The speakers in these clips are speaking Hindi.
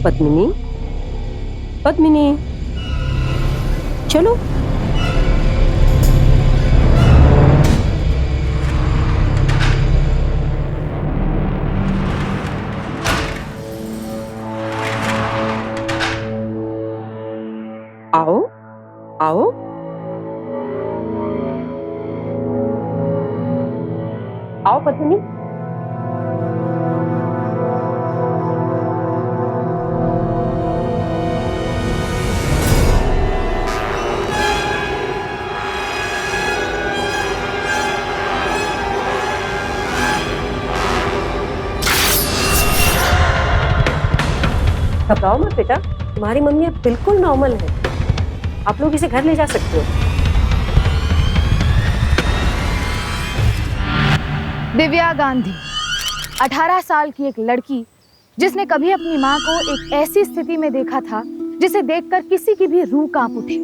पद्मिनी, पद्मिनी, चलो। आओ, आओ। आओ पद्मिनी। घबराओ मत बेटा, तुम्हारी मम्मी अब बिल्कुल नॉर्मल है। आप लोग इसे घर ले जा सकते हो। दिव्या गांधी 18 साल की एक लड़की जिसने कभी अपनी मां को एक ऐसी स्थिति में देखा था जिसे देखकर किसी की भी रूह कांप उठे।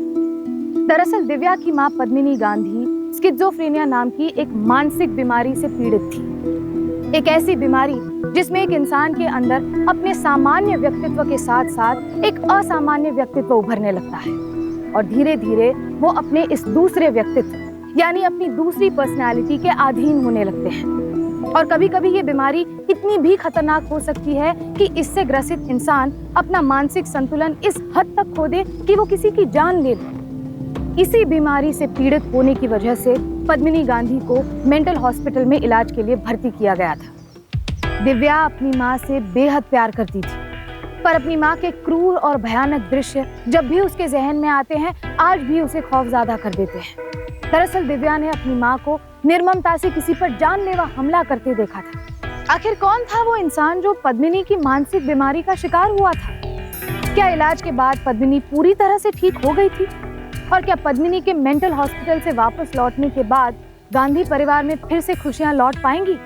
दरअसल दिव्या की मां पद्मिनी गांधी स्किज़ोफ्रेनिया नाम की एक मानसिक बीमारी से पीड़ित थी। एक ऐसी बीमारी जिसमें एक इंसान के अंदर अपने सामान्य व्यक्तित्व के साथ साथ एक असामान्य व्यक्तित्व उभरने लगता है और धीरे धीरे वो अपने इस दूसरे व्यक्तित्व यानी अपनी दूसरी पर्सनैलिटी के अधीन होने लगते हैं। और कभी कभी ये बीमारी इतनी भी खतरनाक हो सकती है कि इससे ग्रसित इंसान अपना मानसिक संतुलन इस हद तक खो दे कि वो किसी की जान ले ले। इसी बीमारी से पीड़ित होने की वजह से पद्मिनी गांधी को मेंटल हॉस्पिटल में इलाज के लिए भर्ती किया गया था। दिव्या अपनी माँ से बेहद प्यार करती थी, पर अपनी माँ के क्रूर और भयानक दृश्य जब भी उसके जहन में आते हैं आज भी उसे खौफज़दा कर देते हैं। दरअसल दिव्या ने अपनी माँ को निर्ममता से किसी पर जानलेवा हमला करते देखा था। आखिर कौन था वो इंसान जो पद्मिनी की मानसिक बीमारी का शिकार हुआ था? क्या इलाज के बाद पद्मिनी पूरी तरह से ठीक हो गई थी? और क्या पद्मिनी के मेंटल हॉस्पिटल से वापस लौटने के बाद गांधी परिवार में फिर से खुशियां लौट पाएंगी?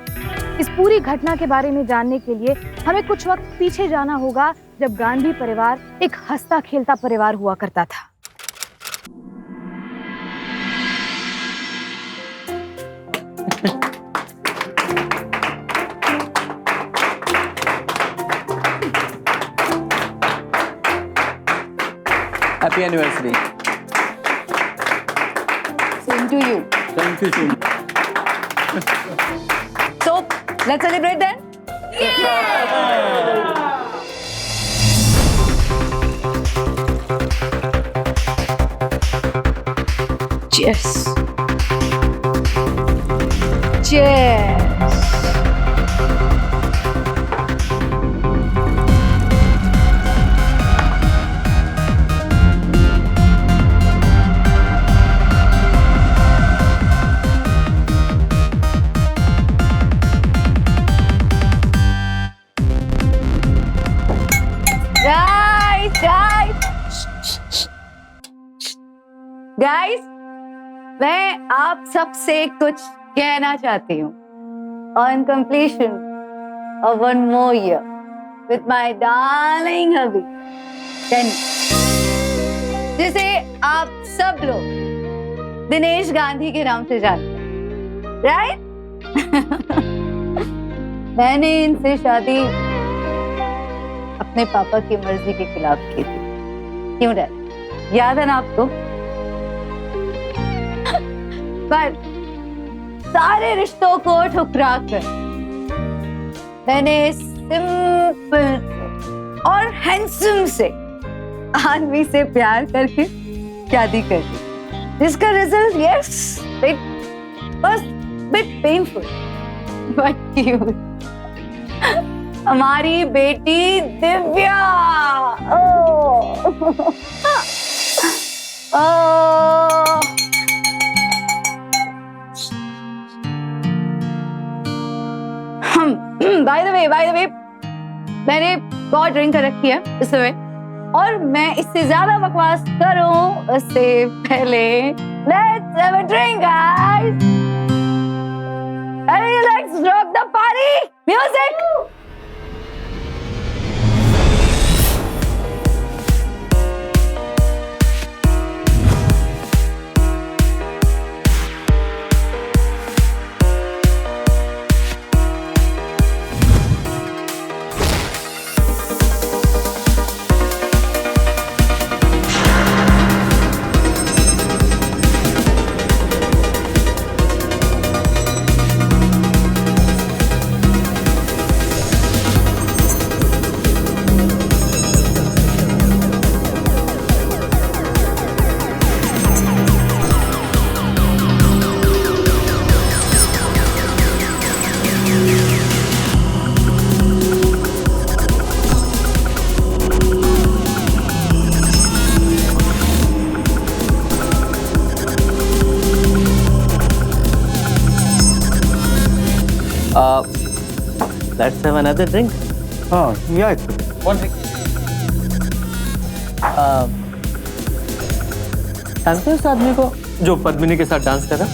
इस पूरी घटना के बारे में जानने के लिए हमें कुछ वक्त पीछे जाना होगा, जब गांधी परिवार एक हंसता खेलता परिवार हुआ करता था। Happy anniversary. Same to you. Thank you so much. So, let's celebrate then? Cheers. Cheers. Guys, मैं आप सबसे कुछ कहना चाहती हूँ। On completion of one more year with my darling hubby, Denny, जिसे आप सब लोग दिनेश गांधी के नाम से जानते हैं, राइट? मैंने इनसे शादी अपने पापा की मर्जी के खिलाफ की थी। क्यों डैड? याद है ना आपको? पर सारे रिश्तों को ठुकरा कर मैंने सिंपल और हैंडसम से आदमी से प्यार करके शादी कर दी, जिसका result yes bit painful but cute. हमारी बेटी दिव्या। बाय द वे, मैंने बहुत ड्रिंक कर रखी है इस समय, और मैं इससे ज्यादा बकवास करूं उससे पहले let's have a drink guys. Let's rock the party music. Let's have another drink. Yeah. One drink. जानते हो उस आदमी को जो पद्मिनी के साथ डांस कर रहा?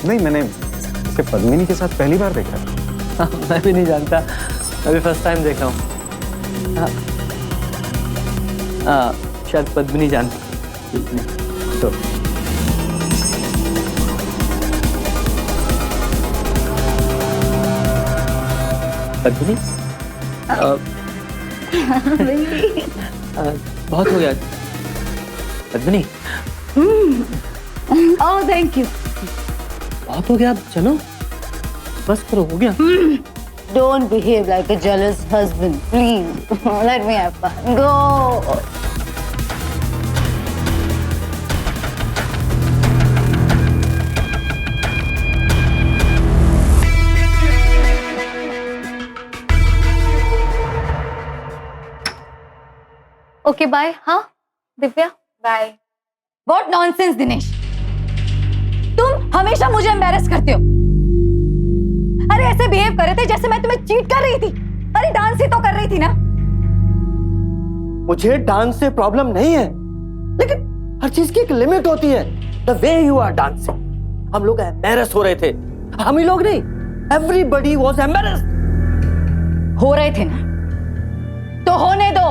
नहीं, मैंने इसे पद्मिनी के साथ पहली बार देखा है। मैं भी नहीं जानता, मैं भी फर्स्ट टाइम देख रहा हूँ। शायद पद्मिनी जानती। तो पद्मिनी बहुत हो गया पद्मिनी। Oh thank you. बहुत हो गया, अब चलो बस करो, हो गया। Don't behave like a jealous husband, please. Let me have fun. Go. Okay, bye. हाँ, Divya. Bye. What nonsense, Dinesh. तुम हमेशा मुझे embarrass करते हो. अरे ऐसे बिहेव कर रहे थे जैसे मैं तुम्हें चीट कर रही थी। अरे डांस ही तो कर रही थी ना। मुझे डांस से प्रॉब्लम नहीं है, लेकिन हर चीज की एक लिमिट होती है। The way you are dancing, हम लोग एम्बैरेस हो रहे थे। हम ही लोग नहीं, एवरीबडी वाज एम्बैरेस्ड। हो रहे थे ना, तो होने दो।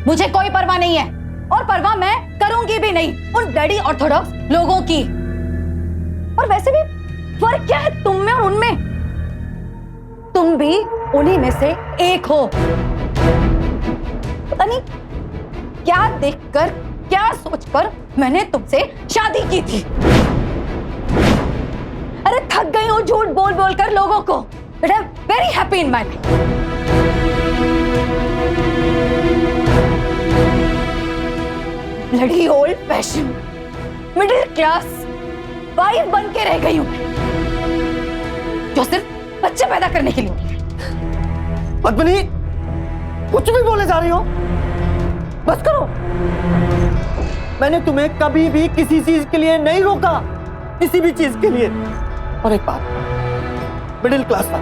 मुझे कोई परवाह नहीं है, और परवाह मैं करूंगी भी नहीं उन डैडी ऑर्थोडॉक्स लोगों की। और वैसे भी फर्क क्या है तुम में और उनमें? तुम भी उन्हीं में से एक हो। पता नहीं क्या देखकर, क्या सोचकर मैंने तुमसे शादी की थी। अरे थक गई हूं झूठ बोल बोल कर लोगों को। But I am very happy in my life. Bloody old fashion middle class wife बन के रह गई हूं मैं, जो सिर्फ बच्चे पैदा करने के लिए। पद्मिनी, कुछ भी बोले जा रही हो, बस करो। मैंने तुम्हें कभी भी किसी चीज के लिए नहीं रोका, किसी भी चीज के लिए। और एक बात, मिडिल क्लास था,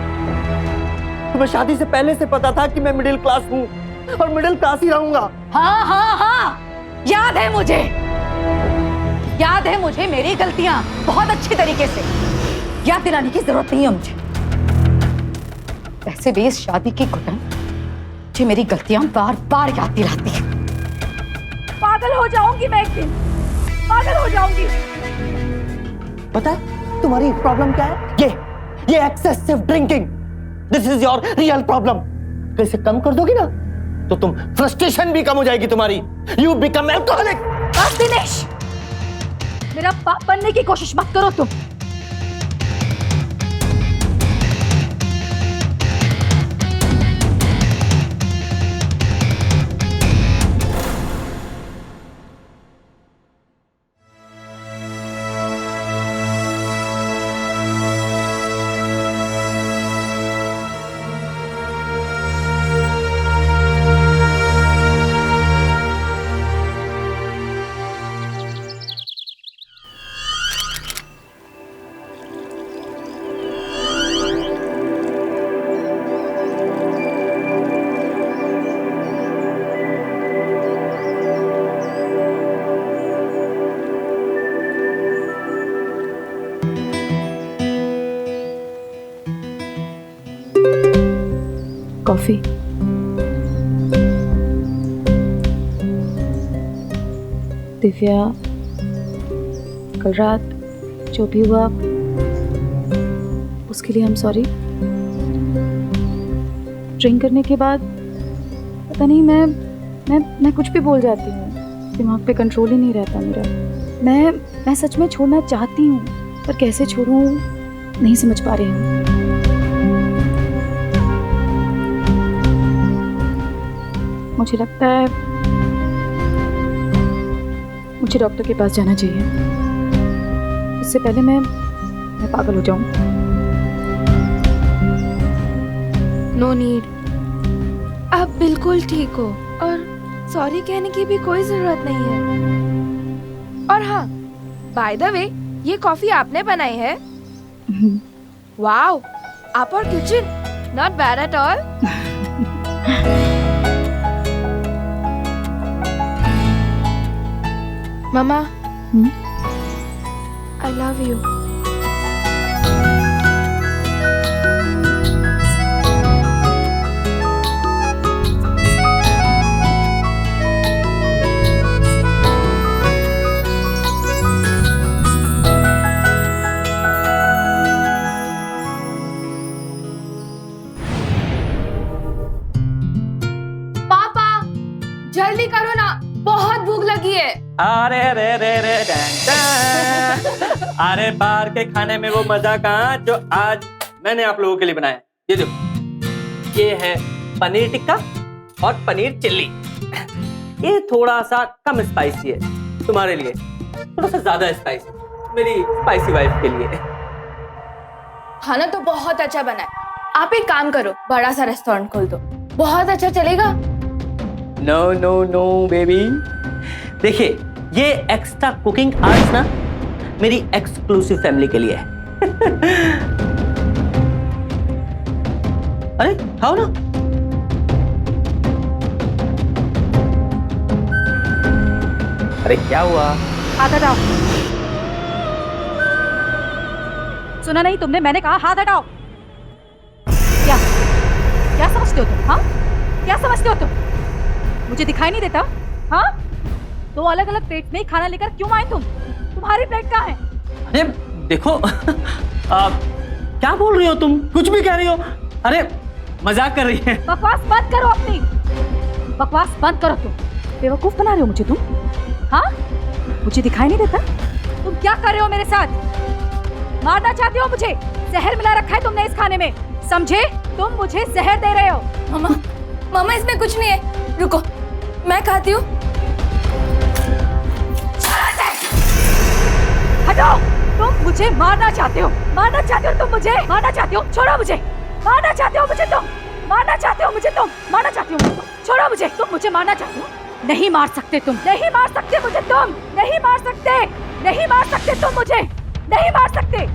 तुम्हें शादी से पहले से पता था कि मैं मिडिल क्लास हूं और मिडिल क्लास ही रहूंगा। हाँ हाँ हाँ, याद है मुझे, याद है मुझे मेरी गलतियां बहुत अच्छी तरीके से। याद दिलाने की जरूरत नहीं है मुझे। वैसे भी इस शादी की घुटन मुझे मेरी गलतियां बार बार याद दिलाती है। पागल हो जाऊंगी मैं एक दिन, पागल हो जाऊंगी। पता है तुम्हारी प्रॉब्लम क्या है? ये excessive drinking. This is your real problem. इसे कम कर दोगी ना तो तुम फ्रस्ट्रेशन भी कम हो जाएगी तुम्हारी। You become alcoholic. बस दिनेश, मेरा बाप बनने की कोशिश मत करो तुम। कॉफी। दिव्या, कल रात जो भी हुआ उसके लिए हम सॉरी। ड्रिंक करने के बाद पता नहीं मैं कुछ भी बोल जाती हूँ, दिमाग पे कंट्रोल ही नहीं रहता मेरा। मैं सच में छोड़ना चाहती हूँ, पर कैसे छोड़ूं नहीं समझ पा रही हूँ। मुझे लगता है मुझे डॉक्टर के पास जाना चाहिए, इससे पहले मैं पागल हो जाऊं। नो नीड, आप बिल्कुल ठीक हो और सॉरी कहने की भी कोई जरूरत नहीं है। और हाँ, बाय द वे, ये कॉफी आपने बनाई है Wow, our kitchen, not bad at all. Mama, I love you. पापा, जल्दी करो ना, बहुत भूख लगी है। अरे रे रे रे अरे बाहर के खाने में वो मजा कहाँ जो आज मैंने आप लोगों के लिए बनाया। ये देखो, ये है पनीर टिक्का और पनीर चिल्ली। ये थोड़ा सा कम स्पाइसी है तुम्हारे लिए, थोड़ा सा ज्यादा स्पाइसी मेरी स्पाइसी वाइफ के लिए। खाना तो बहुत अच्छा बना है। आप एक काम करो, बड़ा सा रेस्टोरेंट खोल दो, बहुत अच्छा चलेगा। नो नो नो बेबी, देखिए ये एक्स्ट्रा कुकिंग आर्ट्स ना मेरी एक्सक्लूसिव फैमिली के लिए है। अरे खाओ ना। अरे क्या हुआ? हाथ हटाओ। सुना नहीं तुमने? मैंने कहा हाथ हटाओ। क्या क्या समझते हो तुम? हाँ, क्या समझते हो तुम? मुझे दिखाई नहीं देता? हाँ, दो अलग अलग प्लेट में खाना लेकर क्यों आए तुम? तुम्हारी प्लेट कहाँ है? अरे देखो क्या बोल रही हो तुम? कुछ भी कह रही हो। अरे मजाक कर रही है। बकवास बंद करो अपनी, बकवास बंद करो। तुम बेवकूफ बना रहे हो मुझे तुम। हाँ, मुझे दिखाई नहीं देता? तुम क्या कर रहे हो मेरे साथ? मारना चाहते हो मुझे? जहर मिला रखा है तुमने इस खाने में, समझे? तुम मुझे जहर दे रहे हो। मामा, मामा इसमें कुछ नहीं है, रुको मैं खाती हूँ। हटाओ, तुम मुझे मारना चाहते हो, मारना चाहते हो तुम मुझे, मारना चाहते हो, छोड़ो मुझे, मारना चाहते हो मुझे तुम, मारना चाहते हो मुझे तुम, मारना चाहते हो मुझे तुम, छोड़ो मुझे, तुम मुझे मारना चाहते हो। नहीं मार सकते तुम, नहीं मार सकते मुझे तुम, नहीं मार सकते, नहीं मार सकते तुम मुझे, नहीं मार सकते।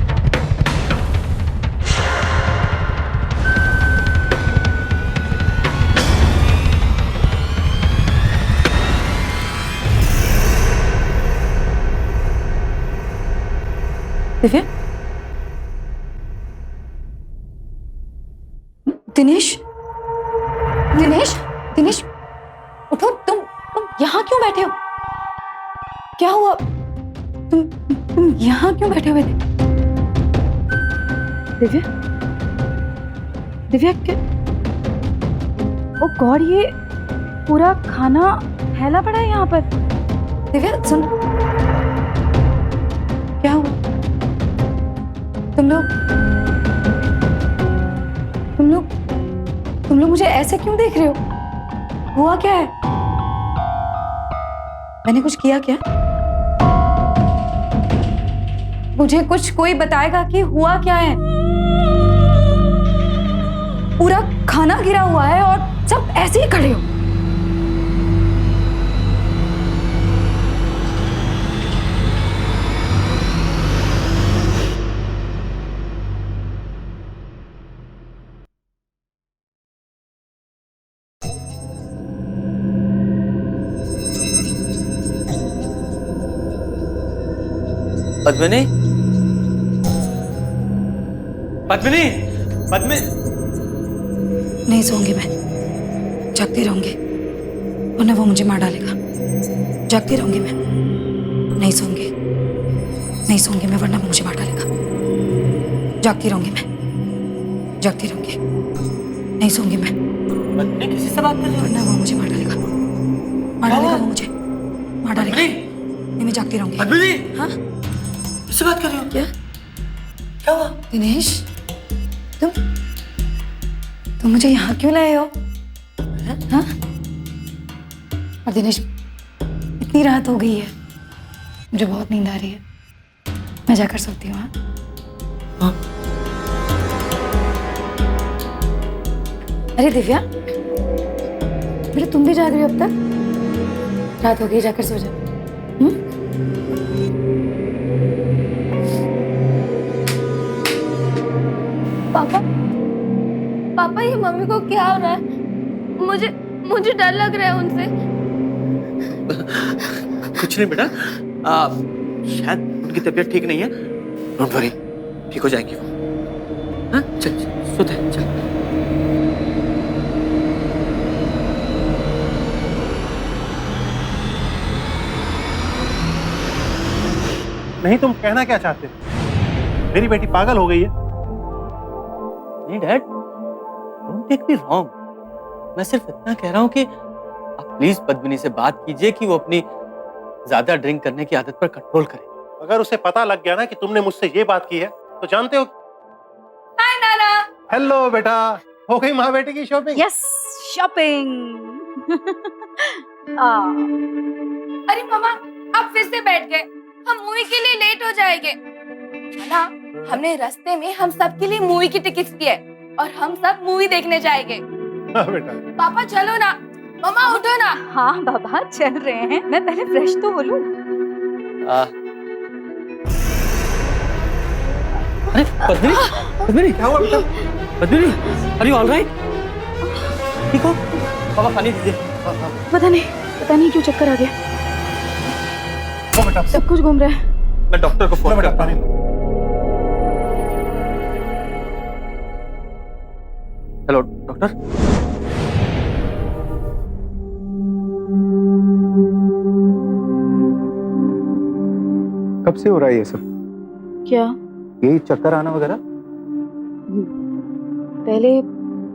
दिव्या, दिनेश, दिनेश, दिनेश, उठो। तुम यहाँ क्यों बैठे हो? क्या हुआ? तुम यहाँ क्यों बैठे हुए थे? दिव्या, दिव्या क्या? ओ गॉड, ये पूरा खाना फैला पड़ा है यहाँ पर। दिव्या सुन, क्या हुआ? तुम लोग मुझे ऐसे क्यों देख रहे हो? हुआ क्या है? मैंने कुछ किया क्या? मुझे कुछ कोई बताएगा कि हुआ क्या है? पूरा खाना गिरा हुआ है और सब ऐसे ही खड़े हो। पद्मिनी, पद्मिनी, पद्मिनी। नहीं सोऊंगी मैं, जागती रहूंगी वरना वो मुझे मार डालेगा। जागती रहूंगी मैं, नहीं सोऊंगी, नहीं सोऊंगी मैं वरना वो मुझे मार डालेगा। जागती रहूंगी मैं, जागती रहूंगी, नहीं सोऊंगी मैं। पद्मिनी किसी से बात कर रही हो? वरना वो मुझे मार डालेगा, मार डालेगा वो मुझे, मार डालेगा। नहीं, मैं जागती रहूंगी। पद्मिनी, हाँ, किससे बात कर रही हो? क्या हुआ? दिनेश, तुम मुझे यहाँ क्यों लाए हो? हाँ? और दिनेश, इतनी रात हो गई है, मुझे बहुत नींद आ रही है, मैं जाकर सोती हूँ। हाँ? अरे दिव्या, बेटा तुम भी जाग रही हो अब तक? रात हो गई, जाकर सो जाओ। पापा ये मम्मी को क्या हो रहा है? मुझे मुझे डर लग रहा है उनसे। कुछ नहीं बेटा, शायद उनकी तबीयत ठीक नहीं है। डोंट वरी, ठीक हो जाएगी वो। हाँ चल चल सोते हैं, चल। नहीं, तुम कहना क्या चाहते हो? मेरी बेटी पागल हो गई है? नहीं dad, don't take me wrong. मैं सिर्फ इतना कह रहा हूँ कि आप प्लीज पद्मिनी से बात कीजिए कि वो अपनी ज्यादा ड्रिंक करने की आदत पर कंट्रोल करे। अगर उसे पता लग गया ना कि तुमने मुझसे ये बात की है तो जानते हो। हाय नाना। हेलो बेटा, हो गई माँ बेटे की शॉपिंग? Yes, shopping. अरे मामा, आप फिर से बैठ गए। हम मूवी के लिए लेट हो जाएंगे ना। हमने रास्ते में हम सब के लिए मूवी की टिकट्स ली है और हम सब मूवी देखने जाएंगे। हाँ बेटा। पापा चलो ना। मम्मा उठो ना। हाँ बाबा, चल रहे हैं। मैं पहले फ्रेश तो हो लूं। अरे पद्मिनी, पद्मिनी क्या हुआ बेटा? Padmini, are you all right? ठीक हो? पापा पानी दीजिए। पता नहीं क्यों चक्कर आ गया। ओ बेटा, सब कुछ घूम रहा है। मैं डॉक्टर को फोन बेटा करता पानी हूँ। लो। Hello doctor. कब से हो रहा है ये सब? क्या? यही चक्कर आना वगैरह?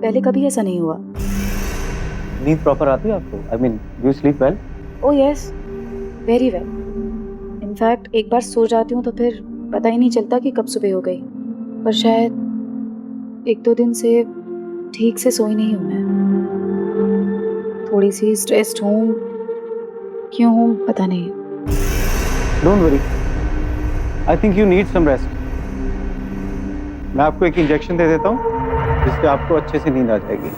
पहले कभी ऐसा नहीं हुआ। नींद प्रॉपर आती है आपको? I mean you sleep well? Oh yes, very well. In fact एक बार सो जाती हूँ तो फिर पता ही नहीं चलता कि कब सुबह हो गई। पर शायद 1-2 दिन से ठीक से सोई नहीं हूँ मैं। थोड़ी सी स्ट्रेस्ड हूँ, क्यों हूँ पता नहीं। Don't worry, I think you need some rest. मैं आपको एक इंजेक्शन दे देता हूँ जिससे आपको अच्छे से नींद आ जाएगी।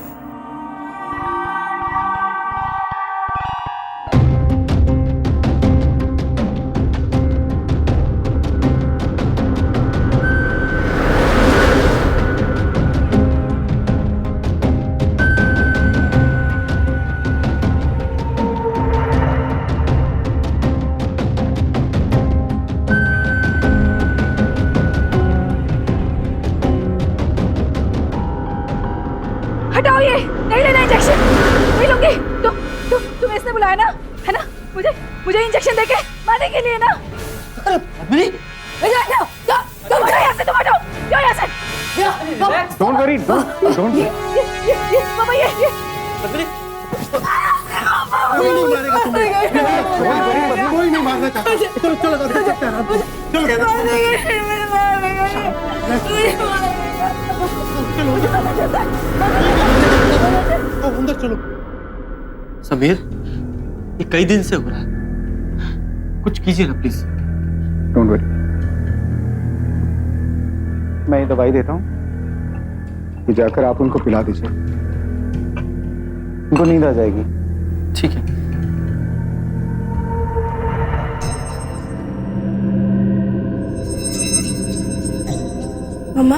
हटाओ, ये नहीं लेना इंजेक्शन, नहीं लूंगी। तुम इसने बुलाया ना, है ना? मुझे इंजेक्शन देके मारने के लिए ना। अरे पद्मिनी, तुम हटो यहाँ से, तुम हटो, जाओ यहाँ से। Don't worry, don't. ये बाबा, ये पद्मिनी, कोई नहीं मारेगा तुम्हें। कोई नहीं मारना चाहता। चलो चलो अंदर चलते हैं। चलो अंदर चलो। समीर, ये कई दिन से हो रहा है, कुछ कीजिए ना प्लीज। डोंट वरी, मैं ये दवाई देता हूँ, ये जाकर आप उनको पिला दीजिए, उनको नींद आ जाएगी। ठीक है। मम्मा,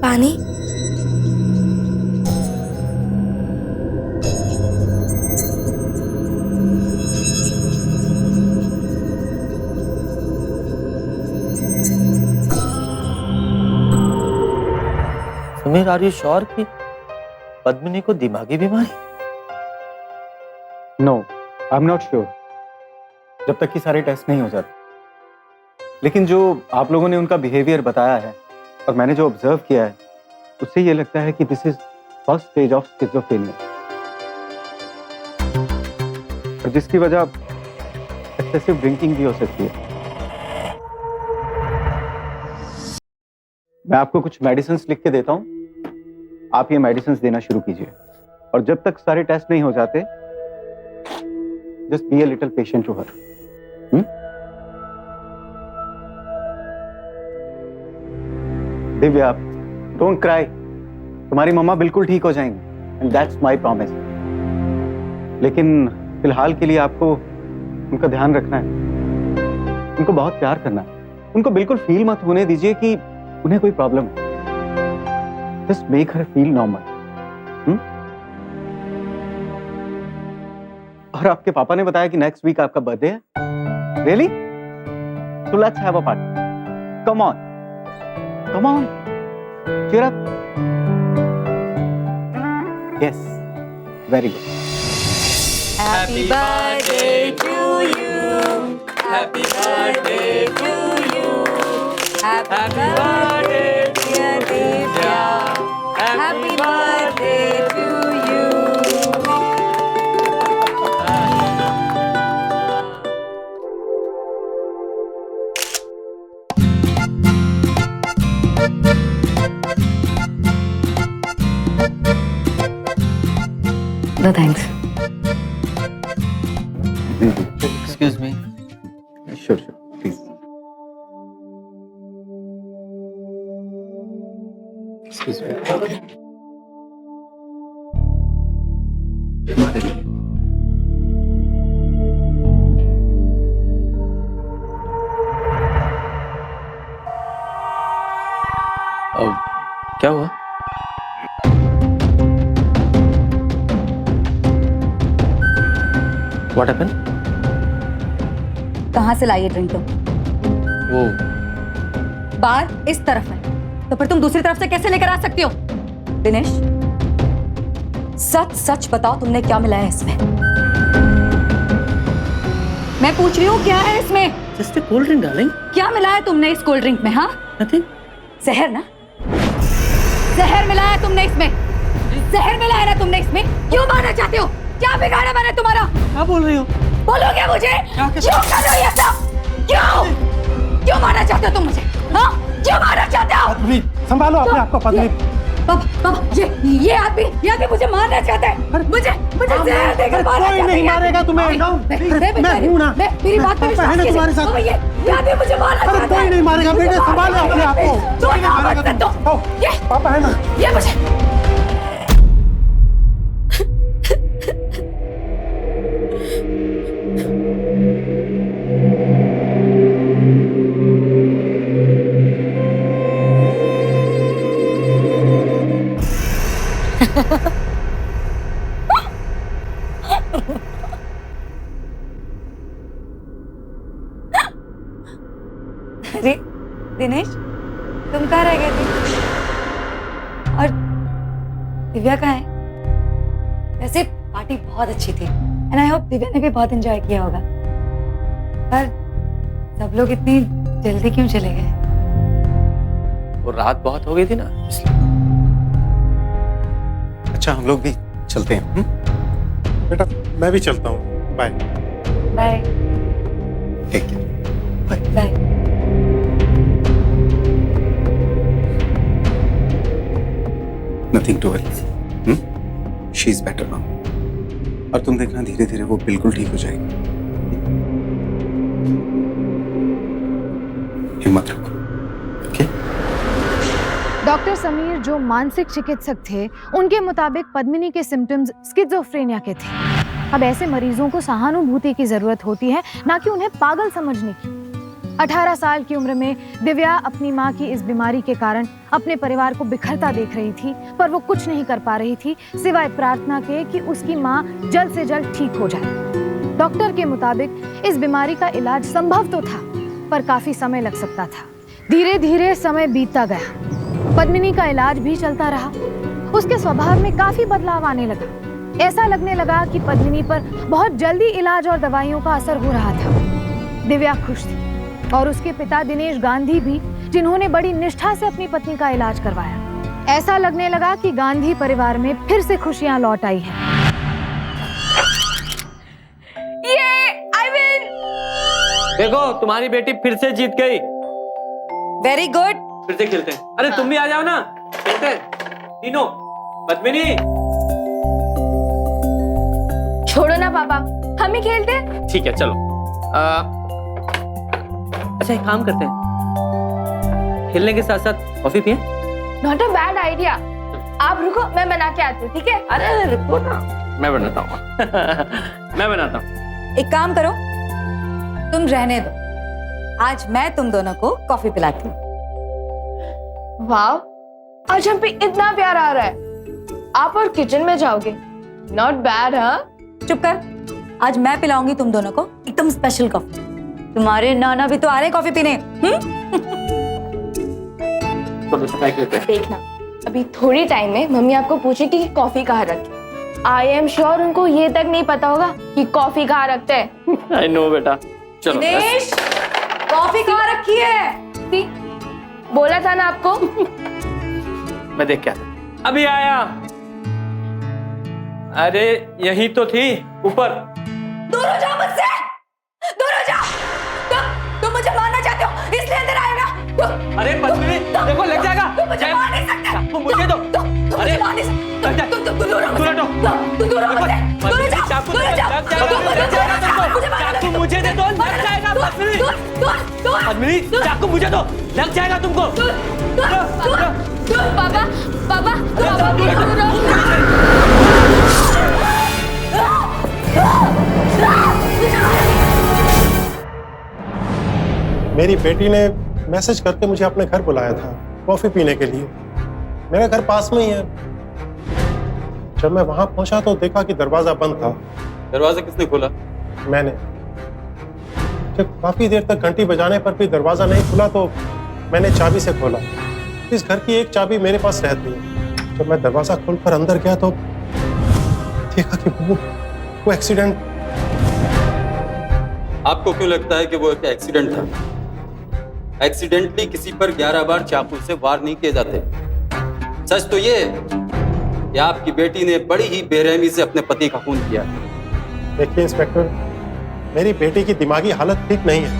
पानी। समीर, आर यू श्योर कि पद्मिनी को दिमागी बीमारी? No, I am not sure, जब तक कि सारे टेस्ट नहीं हो जाते। लेकिन जो आप लोगों ने उनका बिहेवियर बताया है और मैंने जो ऑब्जर्व किया है, उससे ये लगता है कि this is first stage of schizophrenia, और जिसकी वजह एक्सेसिव ड्रिंकिंग भी हो सकती है। मैं आपको कुछ मेडिसिन लिख के देता हूँ, आप ये मेडिसिन देना शुरू कीजिए, और जब तक सारे टेस्ट नहीं हो जाते, just be a little patient to her. Divya, don't cry, तुम्हारी मम्मा बिल्कुल ठीक हो जाएंगी, एंड दैट्स माय प्रॉमिस। लेकिन फिलहाल के लिए आपको उनका ध्यान रखना है, उनको बहुत प्यार करना है, उनको बिल्कुल फील मत होने दीजिए कि उन्हें कोई प्रॉब्लम है। Just make her feel normal. और आपके पापा ने बताया कि नेक्स्ट वीक आपका बर्थडे है। Really? So let's have a party. Come on. Come on. Cheer up. Yes. Very good. Happy birthday to you. Happy birthday to you. Happy birthday dear Divya. Happy birthday to you. No thanks. Excuse me. Sure, please. Excuse me. क्या हुआ? What happened? कहाँ से लाई ये ड्रिंक तुम? वो बार इस तरफ है, तो फिर तुम दूसरी तरफ से कैसे लेकर आ सकती हो? दिनेश, सच सच बताओ, तुमने क्या मिलाया है इसमें? मैं पूछ रही हूँ क्या है इसमें? Just cold drink darling. क्या मिलाया तुमने इस कोल्ड ड्रिंक में? हाँ, नथिंग। जहर ना? जहर मिलाया तुमने इसमें? जहर मिलाया ना तुमने इसमें? क्यों मारना चाहते हो? क्या बिगाड़ा मैंने तुम्हारा? क्या बोल रही हो? बोलोगे मुझे? क्यों कर रहे हो ये सब? क्यों? क्यों मारना चाहते हो तुम मुझे? हाँ? क्यों मारना चाहते हो? पद्मिनी, संभालो अपने आप को पद्मिनी। पापा, ये आदमी मुझे मारना चाहता है। मुझे जहर देकर मारना चाहता है। कोई नहीं मारेगा तुम्हें। मैं हूं ना। मेरी बात पे विश्वास कीजिए। तुम्हारे साथ। ये आदमी मुझे मारना चाहता है। कोई नहीं मारेगा बेटे, संभालो अपने आप को। कोई नहीं मारेगा तुम। पापा है ना। ये मुझे अरे दिनेश, तुम कहाँ रह गए थे? और दिव्या कहाँ है? वैसे पार्टी बहुत अच्छी थी एंड आई होप दिव्या ने भी बहुत एंजॉय किया होगा, पर सब लोग इतनी जल्दी क्यों चले गए? वो रात बहुत हो गई थी ना, इसलिए। अच्छा, हम लोग भी चलते हैं। बेटा मैं भी चलता हूँ। Bye. Bye take care. Bye. Bye. Nothing to worry. She is better now. और तुम देखना, धीरे धीरे वो बिल्कुल ठीक हो जाएगी। हिम्मत रखो। ओके? डॉक्टर समीर जो मानसिक चिकित्सक थे, उनके मुताबिक पद्मिनी के सिम्टम्स स्किज़ोफ्रेनिया के थे। अब ऐसे मरीजों को सहानुभूति की जरूरत होती है, ना कि उन्हें पागल समझने की। 18 साल की उम्र में दिव्या अपनी मां की इस बीमारी के कारण अपने परिवार को बिखरता देख रही थी, पर वो कुछ नहीं कर पा रही थी सिवाय प्रार्थना के कि उसकी मां जल्द से जल्द ठीक हो जाए। डॉक्टर के मुताबिक इस बीमारी का इलाज संभव तो था, पर काफी समय लग सकता था। धीरे धीरे समय बीतता गया। पद्मिनी का इलाज भी चलता रहा। उसके स्वभाव में काफी बदलाव आने लगा। ऐसा लगने लगा कि पद्मिनी पर बहुत जल्दी इलाज और दवाइयों का असर हो रहा था। दिव्या खुश थी और उसके पिता दिनेश गांधी भी, जिन्होंने बड़ी निष्ठा से अपनी पत्नी का इलाज करवाया। ऐसा लगने लगा कि गांधी परिवार में फिर से खुशियां लौट आई हैं। I win. देखो, तुम्हारी बेटी फिर से जीत गई। Very good. फिर से खेलते हैं। अरे तुम भी आ जाओ ना, खेलते हैं तीनों। पद्मिनी, छोड़ो ना पापा, हम ही खेलते हैं। ठीक है चलो। अच्छा, एक काम करते हैं, खेलने के साथ साथ कॉफी पिए। Not a bad idea. आप रुको, मैं बना के आती हूँ, ठीक है? अरे रुको ना, मैं बनाता हूँ। मैं बनाता हूँ। एक काम करो, तुम रहने दो। आज मैं तुम दोनों को कॉफी पिलाती हूँ। वाह, आज हम पे इतना प्यार आ रहा है, आप और किचन में जाओगे। Not bad. हाँ, चुप कर। आज मैं पिलाऊंगी तुम दोनों को एकदम स्पेशल कॉफी। तुम्हारे नाना भी तो आ रहे कॉफी पीने। देखना अभी थोड़ी टाइम में मम्मी आपको पूछेगी कि कॉफी कहाँ रखी। आई एम श्योर उनको ये तक नहीं पता होगा कि कॉफी कहाँ रखते हैं। आई नो बेटा। चलो दिनेश, कॉफी कहाँ रखी है? सी, बोला था ना आपको। मैं देख क्या अभी आया। अरे यही तो थी ऊपर। दूर हो जाओ मुझसे, दूर हो जाओ। तुम मुझे मारना चाहते हो इसलिए अंदर आए ना। अरे पद्मिनी देखो लग जाएगा। तुम मुझे मार नहीं सकते। चाकू मुझे दो। अरे मार नहीं सकते। तुम दूर हो दूर हटो। तुम दूर हो मुझसे। दूर हो जाओ, चाकू दूर हो जाओ। लग जाएगा। चाकू मुझे दे दो, लग जाएगा पद्मिनी। पद्मिनी चाकू मुझे दो, लग जाएगा तुमको। पापा पापा पापा मेरी बेटी ने मैसेज करके मुझे अपने घर बुलाया था कॉफी पीने के लिए। मेरा घर पास में ही है। जब मैं वहां पहुंचा तो देखा कि दरवाजा बंद था। दरवाजा किसने खोला? मैंने जब काफी देर तक घंटी बजाने पर भी दरवाजा नहीं खुला तो मैंने चाबी से खोला। इस घर की एक चाबी मेरे पास रहती है। जब मैं दरवाजा खोलकर अंदर गया तो देखा कि वो एक्सीडेंट। आपको क्यों लगता है कि वो एक एक्सीडेंट था? एक्सीडेंटली किसी पर 11 बार चाकू से वार नहीं किए जाते। सच तो ये कि आपकी बेटी ने बड़ी ही बेरहमी से अपने पति का खून किया। देखिए इंस्पेक्टर, मेरी बेटी की दिमागी हालत ठीक नहीं है।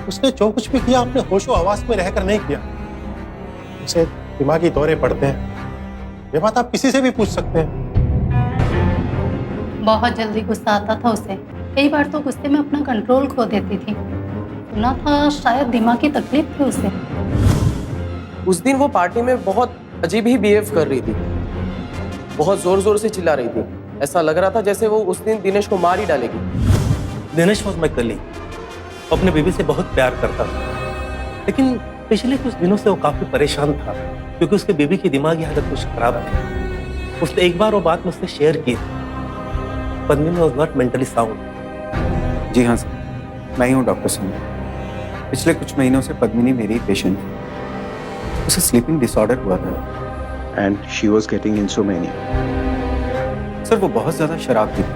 उसने जो कुछ भी किया अपने होशो हवास में रहकर नहीं किया। उसे दिमागी दौरे पड़ते हैं। ये बात आप किसी से भी पूछ सकते हैं। बहुत जल्दी गुस्सा आता था उसे। कई बार तो गुस्से में अपना कंट्रोल खो देती थी। सुना था शायद दिमागी तकलीफ थी उसे। उस दिन वो पार्टी में बहुत अजीब ही बिहेव कर रही थी। बहुत जोर जोर से चिल्ला रही थी। ऐसा लग रहा था जैसे वो उस दिन दिनेश को मार ही डालेगी। Dinesh was my colleague. अपने बेबी से बहुत प्यार करता था, लेकिन पिछले कुछ दिनों से वो काफी परेशान था क्योंकि उसके बेबी की दिमागी हालत कुछ खराब थी। उसने एक बार वो बात मुझसे शेयर की। Padmini was not mentally sound. जी हाँ सर, मैं ही हूँ डॉक्टर सुनील। पिछले कुछ महीनों से पद्मिनी मेरी पेशेंट है। उसे स्लीपिंग डिसऑर्डर हुआ था and she was getting insomnia. Sir वो बहुत ज्यादा शराब पीती।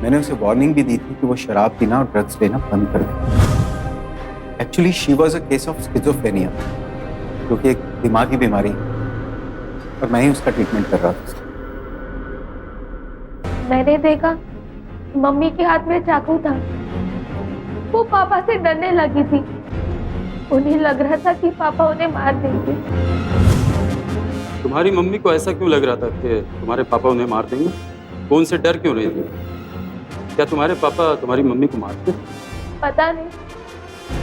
मैंने उसे वार्निंग भी दी थी कि वो शराब पीना और ड्रग्स लेना बंद कर दे। Actually she was a case of schizophrenia, जो कि एक दिमागी बीमारी है, और मैं ही उसका ट्रीटमेंट कर रहा था। मैंने देखा मम्मी के हाथ में चाकू था। वो पापा से डरने लगी थी। उन्हें लग रहा था कि पापा उन्हें मार देंगे। तुम्हारी मम्मी को ऐसा क्यों लग रहा था कि तुम्हारे पापा उन्हें मार देंगे? वो उनसे डर क्यों रही थी? क्या तुम्हारे पापा तुम्हारी मम्मी को मारते? पता नहीं,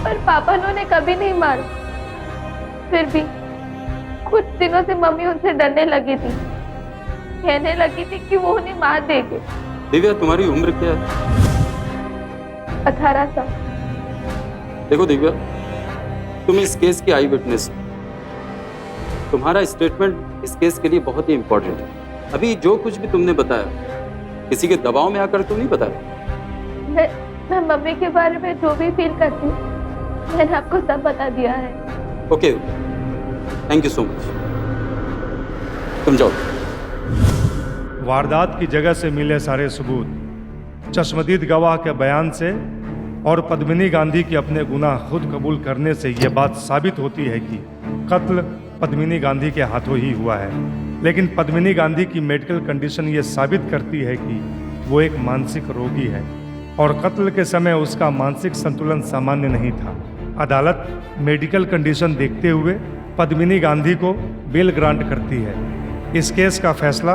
पर पापा ने उन्हें कभी नहीं मारा। फिर भी कुछ दिनों से मम्मी उनसे डरने लगी थी। कहने लगी थी कि वो उन्हें मार देंगे। दिव्या, तुम्हारी उम्र क्या है? 18 साल। देखो दिव्या, तुम इस केस की आई विटनेस। तुम्हारा स्टेटमेंट इस केस के लिए बहुत ही इंपॉर्टेंट है। अभी जो कुछ भी तुमने बताया किसी के दबाव में आकर तो नहीं बताया। मैं मम्मी के बारे में जो भी फील करती हूँ मैंने आपको सब बता दिया है। Okay, thank you so much. तुम जाओ। वारदात की जगह से मिले सारे सबूत, चश्मदीद गवाह के बयान से और पद्मिनी गांधी की अपने गुनाह खुद कबूल करने से ये बात साबित होती है कि कत्ल पद्मिनी गांधी के हाथों ही हुआ है। लेकिन पद्मिनी गांधी की मेडिकल कंडीशन ये साबित करती है कि वो एक मानसिक रोगी है और कत्ल के समय उसका मानसिक संतुलन सामान्य नहीं था। अदालत मेडिकल कंडीशन देखते हुए पद्मिनी गांधी को बेल ग्रांट करती है। इस केस का फैसला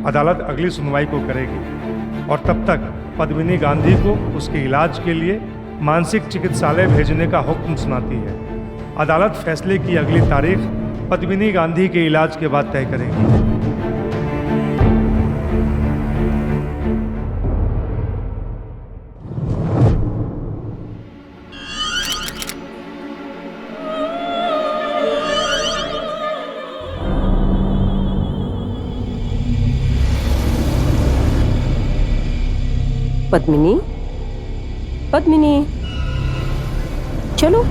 अदालत अगली सुनवाई को करेगी और तब तक पद्मिनी गांधी को उसके इलाज के लिए मानसिक चिकित्सालय भेजने का हुक्म सुनाती है। अदालत फैसले की अगली तारीख पद्मिनी गांधी के इलाज के बाद तय करेगी। पद्मिनी, पद्मिनी, चलो।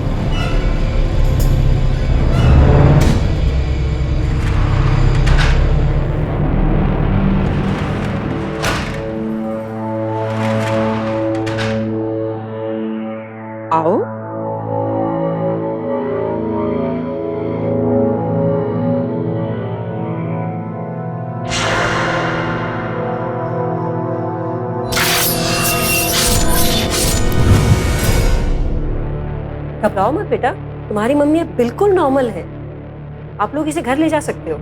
आओ। घबराओ मत बेटा, तुम्हारी मम्मी अब बिल्कुल नॉर्मल है। आप लोग इसे घर ले जा सकते हो।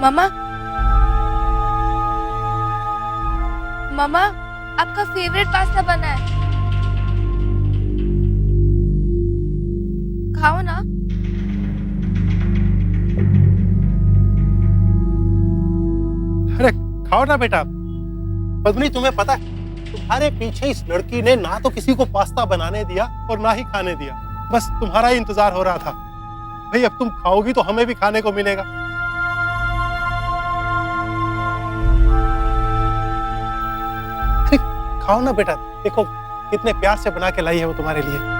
मम्मा, मम्मा, आपका फेवरेट पास्ता बना है, खाओ ना। अरे खाओ ना बेटा। पद्मिनी, तुम्हें पता है तुम्हारे पीछे इस लड़की ने ना तो किसी को पास्ता बनाने दिया और ना ही खाने दिया। बस तुम्हारा ही इंतजार हो रहा था। भाई अब तुम खाओगी तो हमें भी खाने को मिलेगा। अरे खाओ ना बेटा, देखो कितने प्यार से बना के लाई है वो तुम्हारे लिए।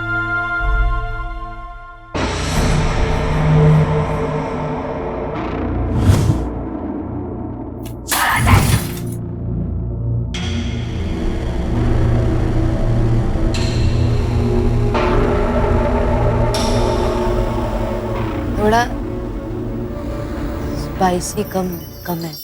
थोड़ा स्पाइसी कम है।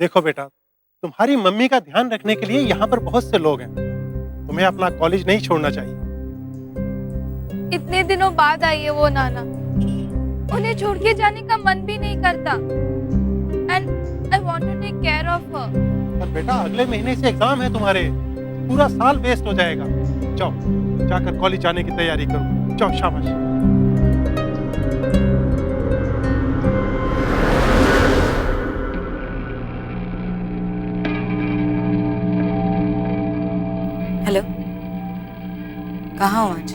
देखो बेटा, तुम्हारी मम्मी का ध्यान रखने के लिए यहाँ पर बहुत से लोग हैं। तुम्हें अपना कॉलेज नहीं छोड़ना चाहिए। इतने दिनों बाद आई है वो नाना, उन्हें छोड़ के जाने का मन भी नहीं करता। And I want to take care of her. पर बेटा अगले महीने से एग्जाम है तुम्हारे, पूरा साल वेस्ट हो जाएगा। जाओ जाकर कॉलेज जाने की तैयारी करो। जाओ, शाबाश। हेलो, कहाँ हो आज?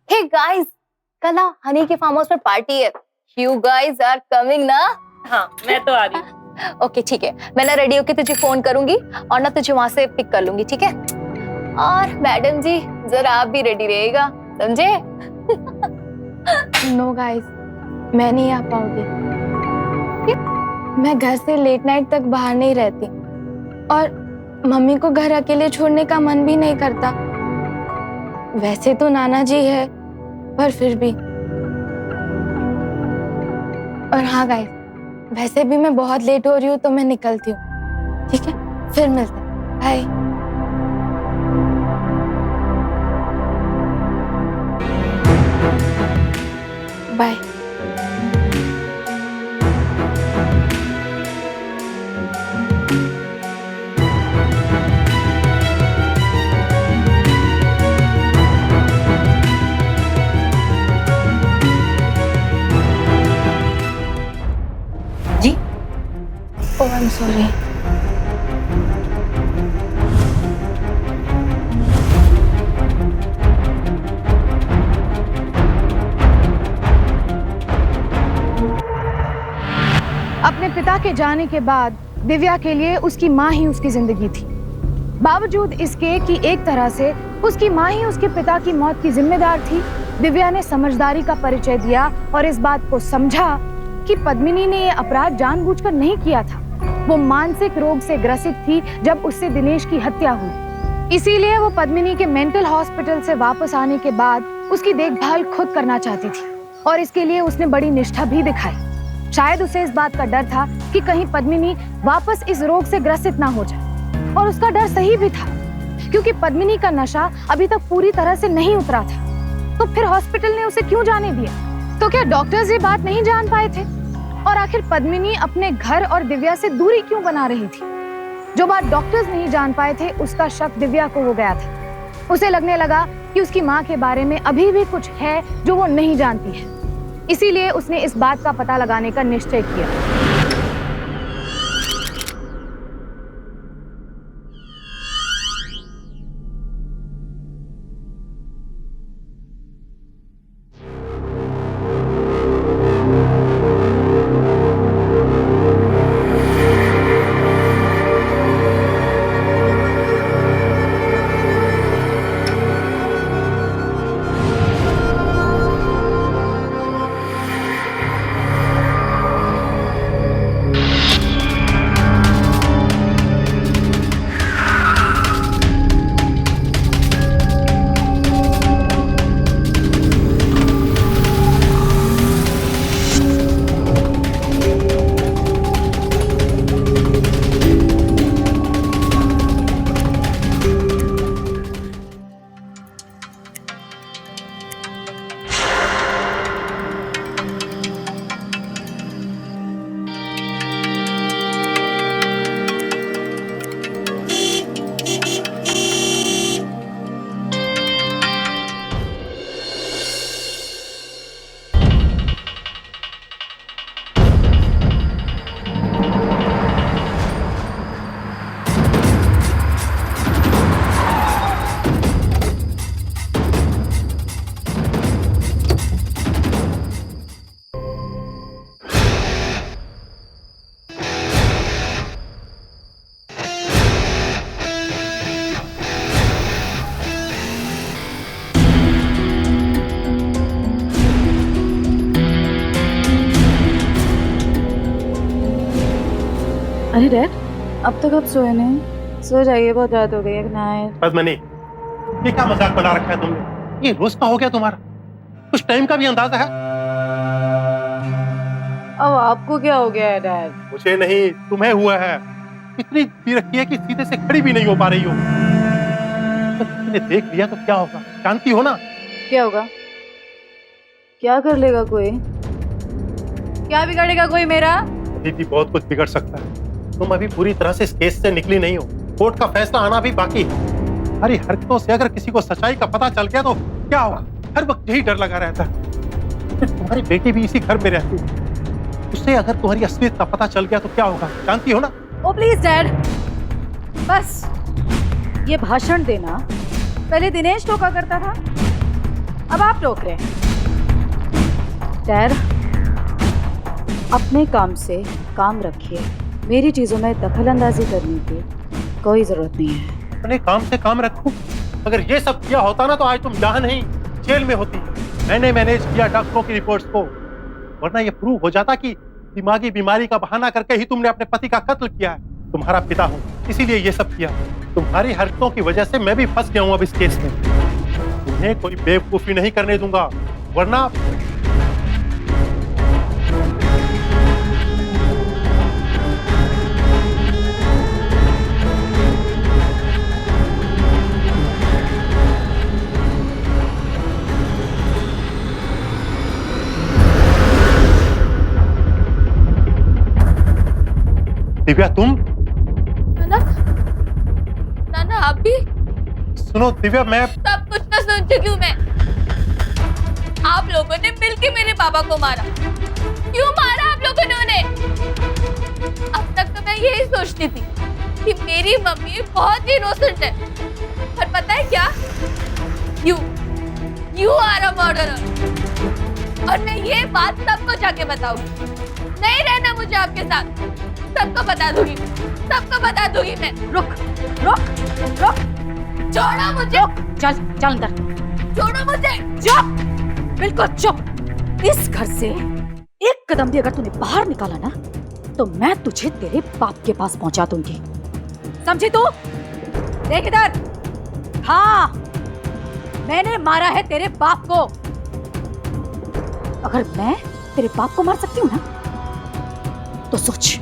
हे गाइस, कल ना हनी के फार्म हाउस पर पार्टी है। यू गाइस आर कमिंग ना? हाँ, मैं तो आ रही। ओके ठीक है, मैं ना रेडी होके तुझे फोन करूंगी और ना तुझे वहां से पिक कर लूंगी, ठीक है? और मैडम जी जरा आप भी रेडी रहिएगा, समझे? नो गाइस, मैं नहीं आ पाऊंगी। मैं घर से लेट नाइट तक बाहर नहीं रहती और मम्मी को घर अकेले छोड़ने का मन भी नहीं करता। वैसे तो नाना जी है, पर फिर भी। और हाँ गाइस, वैसे भी मैं बहुत लेट हो रही हूँ तो मैं निकलती हूँ, ठीक है? फिर मिलते हैं, बाय। बाय। जी ओह आई एम सॉरी। अपने पिता के जाने के बाद दिव्या के लिए उसकी माँ ही उसकी जिंदगी थी। बावजूद इसके कि एक तरह से उसकी माँ ही उसके पिता की मौत की जिम्मेदार थी, दिव्या ने समझदारी का परिचय दिया और इस बात को समझा कि पद्मिनी ने यह अपराध जानबूझकर नहीं किया था। वो मानसिक रोग से ग्रसित थी जब उससे दिनेश की हत्या हुई। इसीलिए वो पद्मिनी के मेंटल हॉस्पिटल से वापस आने के बाद उसकी देखभाल खुद करना चाहती थी और इसके लिए उसने बड़ी निष्ठा भी दिखाई। शायद उसे इस बात का डर था कि कहीं पद्मिनी वापस इस रोग से ग्रसित ना हो जाए, और उसका डर सही भी था क्योंकि पद्मिनी का नशा अभी तक पूरी तरह से नहीं उतरा था। तो फिर हॉस्पिटल ने उसे क्यों जाने दिया? तो क्या डॉक्टर्स ये बात नहीं जान पाए थे? और आखिर पद्मिनी अपने घर और दिव्या से दूरी क्यों बना रही थी? जो बात डॉक्टर्स नहीं जान पाए थे उसका शक दिव्या को हो गया था। उसे लगने लगा कि उसकी माँ के बारे में अभी भी कुछ है जो वो नहीं जानती है। इसीलिए उसने इस बात का पता लगाने का निश्चय किया। अरे डैड, अब तक आप सोए नहीं? सो जाइए, बहुत रात हो गई है। Good night. पद्मनी, ये क्या मजाक बना रखा है तुमने? ये रोज का हो गया तुम्हारा? कुछ टाइम का भी अंदाजा है? अब आपको क्या हो गया है डैड? मुझे नहीं, तुम्हें हुआ है। इतनी पी रखी है कि सीधे से खड़ी भी नहीं हो पा रही हो। तो तुमने देख लिया तो क्या होगा? जानती हो ना? क्या होगा? क्या कर लेगा कोई? क्या बिगाड़ेगा कोई मेरा? दीदी, बहुत कुछ बिगड़ सकता है। तुम अभी पूरी तरह से इस केस से निकली नहीं हो। कोर्ट का फैसला आना भी बाकी है। हमारी हरकतों से अगर किसी को सच्चाई का पता चल गया तो क्या होगा? हर वक्त यही डर लगा रहता है। फिर तुम्हारी बेटी भी इसी घर में रहती है, उससे अगर तुम्हारी असलियत का पता चल गया तो क्या होगा? जानती हो ना? ओ प्लीज डैड, बस ये भाषण देना पहले दिनेश टोका करता था, अब आप टोक रहे हैं। डैड, अपने काम से काम रखिए। मेरी चीजों में दखल अंदाजी करने की कोई जरूरत नहीं है। अपने काम से काम रखूं? अगर ये सब किया होता ना तो आज तुम यहाँ नहीं जेल में होती। मैंने मैनेज किया डॉक्टरों की रिपोर्ट्स को, वरना ये प्रूव हो जाता कि दिमागी बीमारी का बहाना करके ही तुमने अपने पति का कत्ल किया है। तुम्हारा पिता हूँ इसीलिए ये सब किया। तुम्हारी हरकतों की वजह से मैं भी फंस गया हूँ अब इस केस में। तुम्हें कोई बेवकूफी नहीं करने दूंगा, वरना दिव्या तुम? नाना, नाना आप भी? सुनो दिव्या, मैं सब कुछ तो सुन चुकी हूँ मैं। आप लोगों ने मिलके मेरे पापा को मारा। क्यों मारा आप लोगों ने उन्हें? अब तक तो मैं यही सोचती थी कि मेरी मम्मी बहुत ही इनोसेंट है, पर पता है क्या? You are a murderer. और मैं ये बात सबको जाके बताऊंगी। नहीं रहना मुझे आपके साथ। सबको बता दूंगी, सबको बता दूंगी मैं। रुक रुक रुक, छोड़ो मुझे। चल चल अंदर, छोड़ो मुझे। चुप, बिल्कुल चुप। इस घर से एक कदम भी अगर तूने बाहर निकाला ना, तो मैं तुझे तेरे बाप के पास पहुंचा दूंगी, समझी तू? देख इधर, हाँ मैंने मारा है तेरे बाप को। अगर मैं तेरे बाप को मार सकती हूँ ना, तो सोच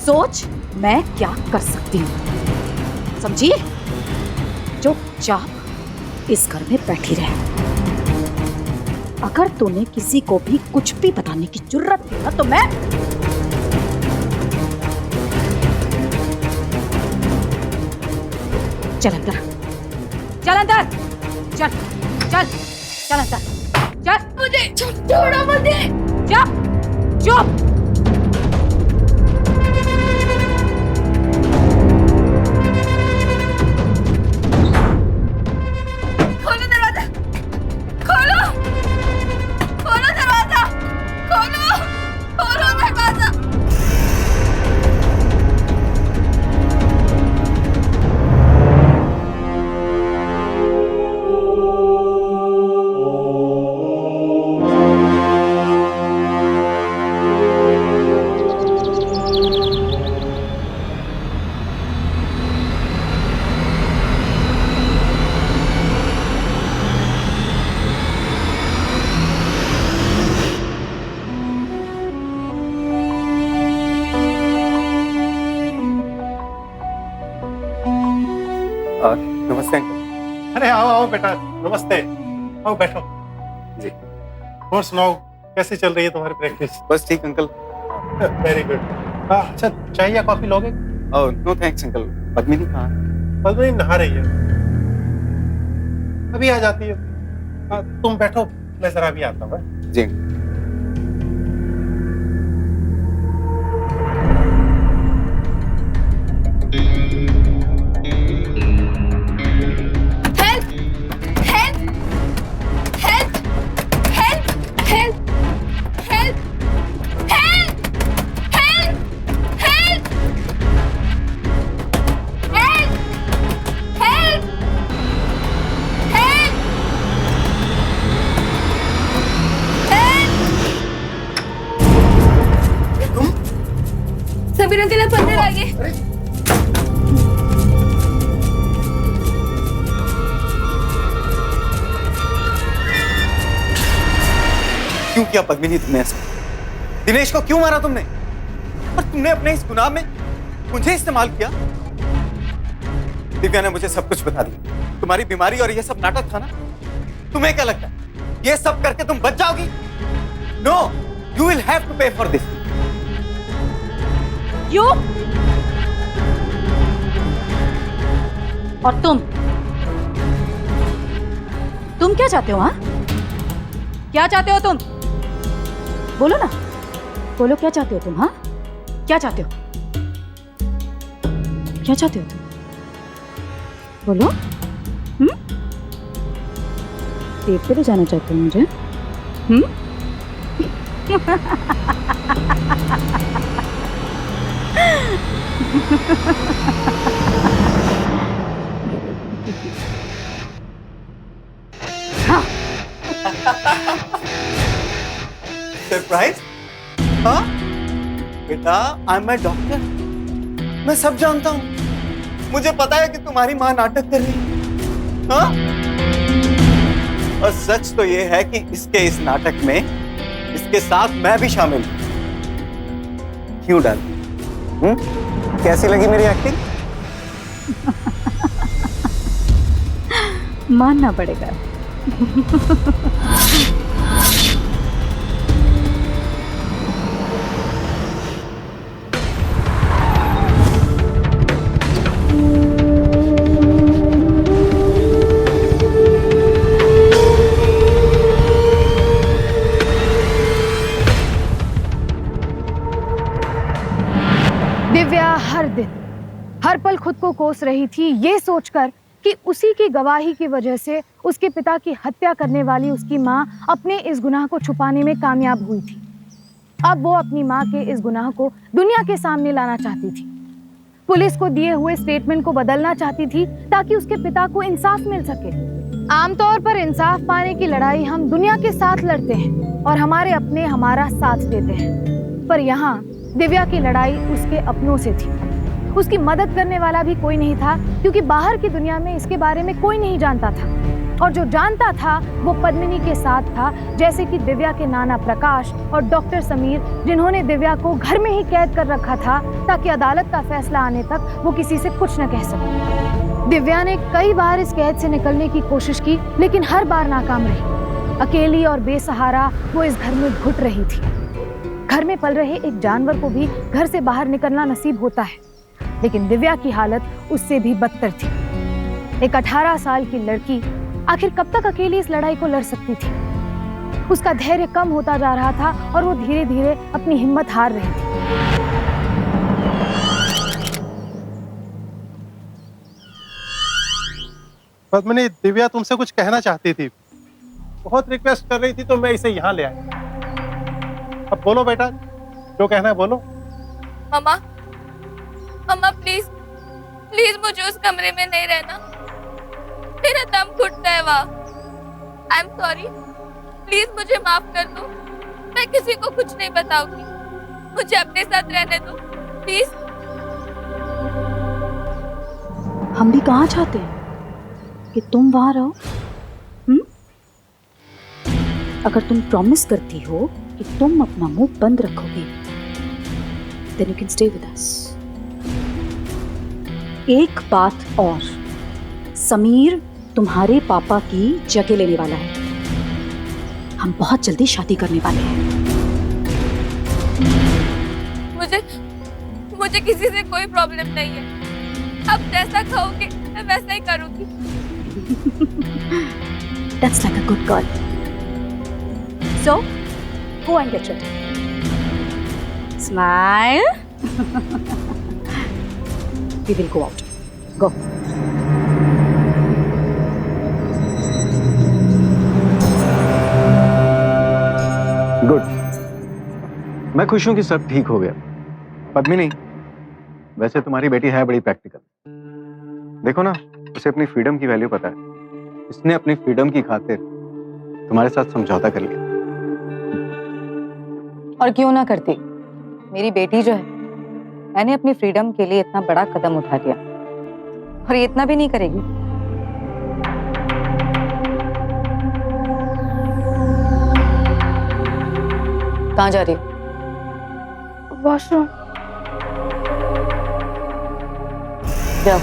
सोच मैं क्या कर सकती हूँ, समझी? चुपचाप इस घर में बैठी रहे। अगर तूने किसी को भी कुछ भी बताने की जरूरत की ना, तो मैं चल अंदर, चल अंदर, चल चल चल अंदर, चल। मुझे छोड़ो मुझे। चुप चुप। खोलो दरवाजा, खोलो खोलो दरवाजा, खोलो खोलो दरवाजा। नमस्ते अंकल। अरे आओ आओ बेटा, नमस्ते, आओ बैठो जी। और सुनाओ, कैसे चल रही है तुम्हारी प्रैक्टिस? बस ठीक अंकल। Very good. अच्छा, चाय या कॉफी लोगे? No thanks uncle. पद्मिनी कहाँ है? पद्मिनी नहा रही है, अभी आ जाती है। तुम बैठो, मैं जरा भी आता हूँ। जी। सभी रंगीला पत्थर आ गए। क्यों किया पद्मिनी तुमने ऐसा? दिनेश को क्यों मारा तुमने? और तुमने अपने इस गुनाह में मुझे इस्तेमाल किया। दिव्या ने मुझे सब कुछ बता दिया, तुम्हारी बीमारी और ये सब नाटक था ना। तुम्हें क्या लगता है ये सब करके तुम बच जाओगी? No, you will have to pay for this. You और तुम क्या चाहते हो? हाँ, क्या चाहते हो तुम? बोलो ना, बोलो क्या चाहते हो तुम? हाँ, क्या चाहते हो? क्या चाहते हो तुम? बोलो। पेट पे ले जाना चाहते हो मुझे? सरप्राइज? हाँ बेटा, आई एम माय डॉक्टर। मैं सब जानता हूं। मुझे पता है कि तुम्हारी मां नाटक कर रही है। हाँ? और सच तो ये है कि इसके इस नाटक में इसके साथ मैं भी शामिल हूं। क्यों डर? कैसी लगी मेरी एक्टिंग? मानना पड़ेगा। हर पल खुद को कोस रही थी, ये सोचकर कि उसी की गवाही की वजह से उसके पिता की हत्या करने वाली उसकी माँ अपने इस गुनाह को छुपाने में कामयाब हुई थी। अब वो अपनी माँ के इस गुनाह को दुनिया के सामने लाना चाहती थी। पुलिस को दिए हुए स्टेटमेंट को बदलना चाहती थी ताकि उसके पिता को इंसाफ मिल सके। आमतौर पर इंसाफ पाने की लड़ाई हम दुनिया के साथ लड़ते हैं और हमारे अपने हमारा साथ देते हैं, पर यहाँ दिव्या की लड़ाई उसके अपनों से थी। उसकी मदद करने वाला भी कोई नहीं था, क्योंकि बाहर की दुनिया में इसके बारे में कोई नहीं जानता था, और जो जानता था वो पद्मिनी के साथ था, जैसे कि दिव्या के नाना प्रकाश और डॉक्टर समीर, जिन्होंने दिव्या को घर में ही कैद कर रखा था ताकि अदालत का फैसला आने तक वो किसी से कुछ न कह सके। दिव्या ने कई बार इस कैद से निकलने की कोशिश की, लेकिन हर बार नाकाम रही। अकेली और बेसहारा वो इस घर में घुट रही थी। घर में पल रहे एक जानवर को भी घर से बाहर निकलना नसीब होता है, लेकिन दिव्या की हालत उससे भी बदतर थी। एक 18 साल की लड़की आखिर कब तक अकेली इस लड़ाई को लड़ सकती थी? उसका धैर्य कम होता जा रहा था और वो धीरे धीरे अपनी हिम्मत हार रही थी। पद्मिनी, दिव्या तुमसे कुछ कहना चाहती थी, बहुत रिक्वेस्ट कर रही थी तो मैं इसे यहाँ ले आया। अब बोलो बेटा, जो कहना है बोलो। मम्मा, मम्मा प्लीज प्लीज मुझे उस कमरे में नहीं रहना, मेरा दम घुटता है वहाँ। आई एम सॉरी, प्लीज मुझे माफ कर दो, मैं किसी को कुछ नहीं बताऊंगी, मुझे अपने साथ रहने दो प्लीज। हम भी कहाँ चाहते हैं कि तुम वहां रहो। अगर तुम प्रॉमिस करती हो कि तुम अपना मुंह बंद रखोगे, then you can stay with us. एक बात और, समीर तुम्हारे पापा की जगह लेने वाला है। हम बहुत जल्दी शादी करने वाले हैं। मुझे किसी से कोई प्रॉब्लम नहीं है, आप जैसा कहोगे मैं वैसा ही करूंगी। That's like a good girl. So, go and get ready. Smile. We will go out. Go. Good, मैं खुश हूं कि सब ठीक हो गया। पद्मिनी, वैसे तुम्हारी बेटी है बड़ी प्रैक्टिकल। देखो ना, उसे अपनी फ्रीडम की वैल्यू पता है। इसने अपनी फ्रीडम की खातिर तुम्हारे साथ समझौता कर लिया। और क्यों ना करती, मेरी बेटी जो है, मैंने अपनी फ्रीडम के लिए इतना बड़ा कदम उठा लिया, और ये इतना भी नहीं करेगी। कहाँ जा रही हो? वॉशरूम। जाओ।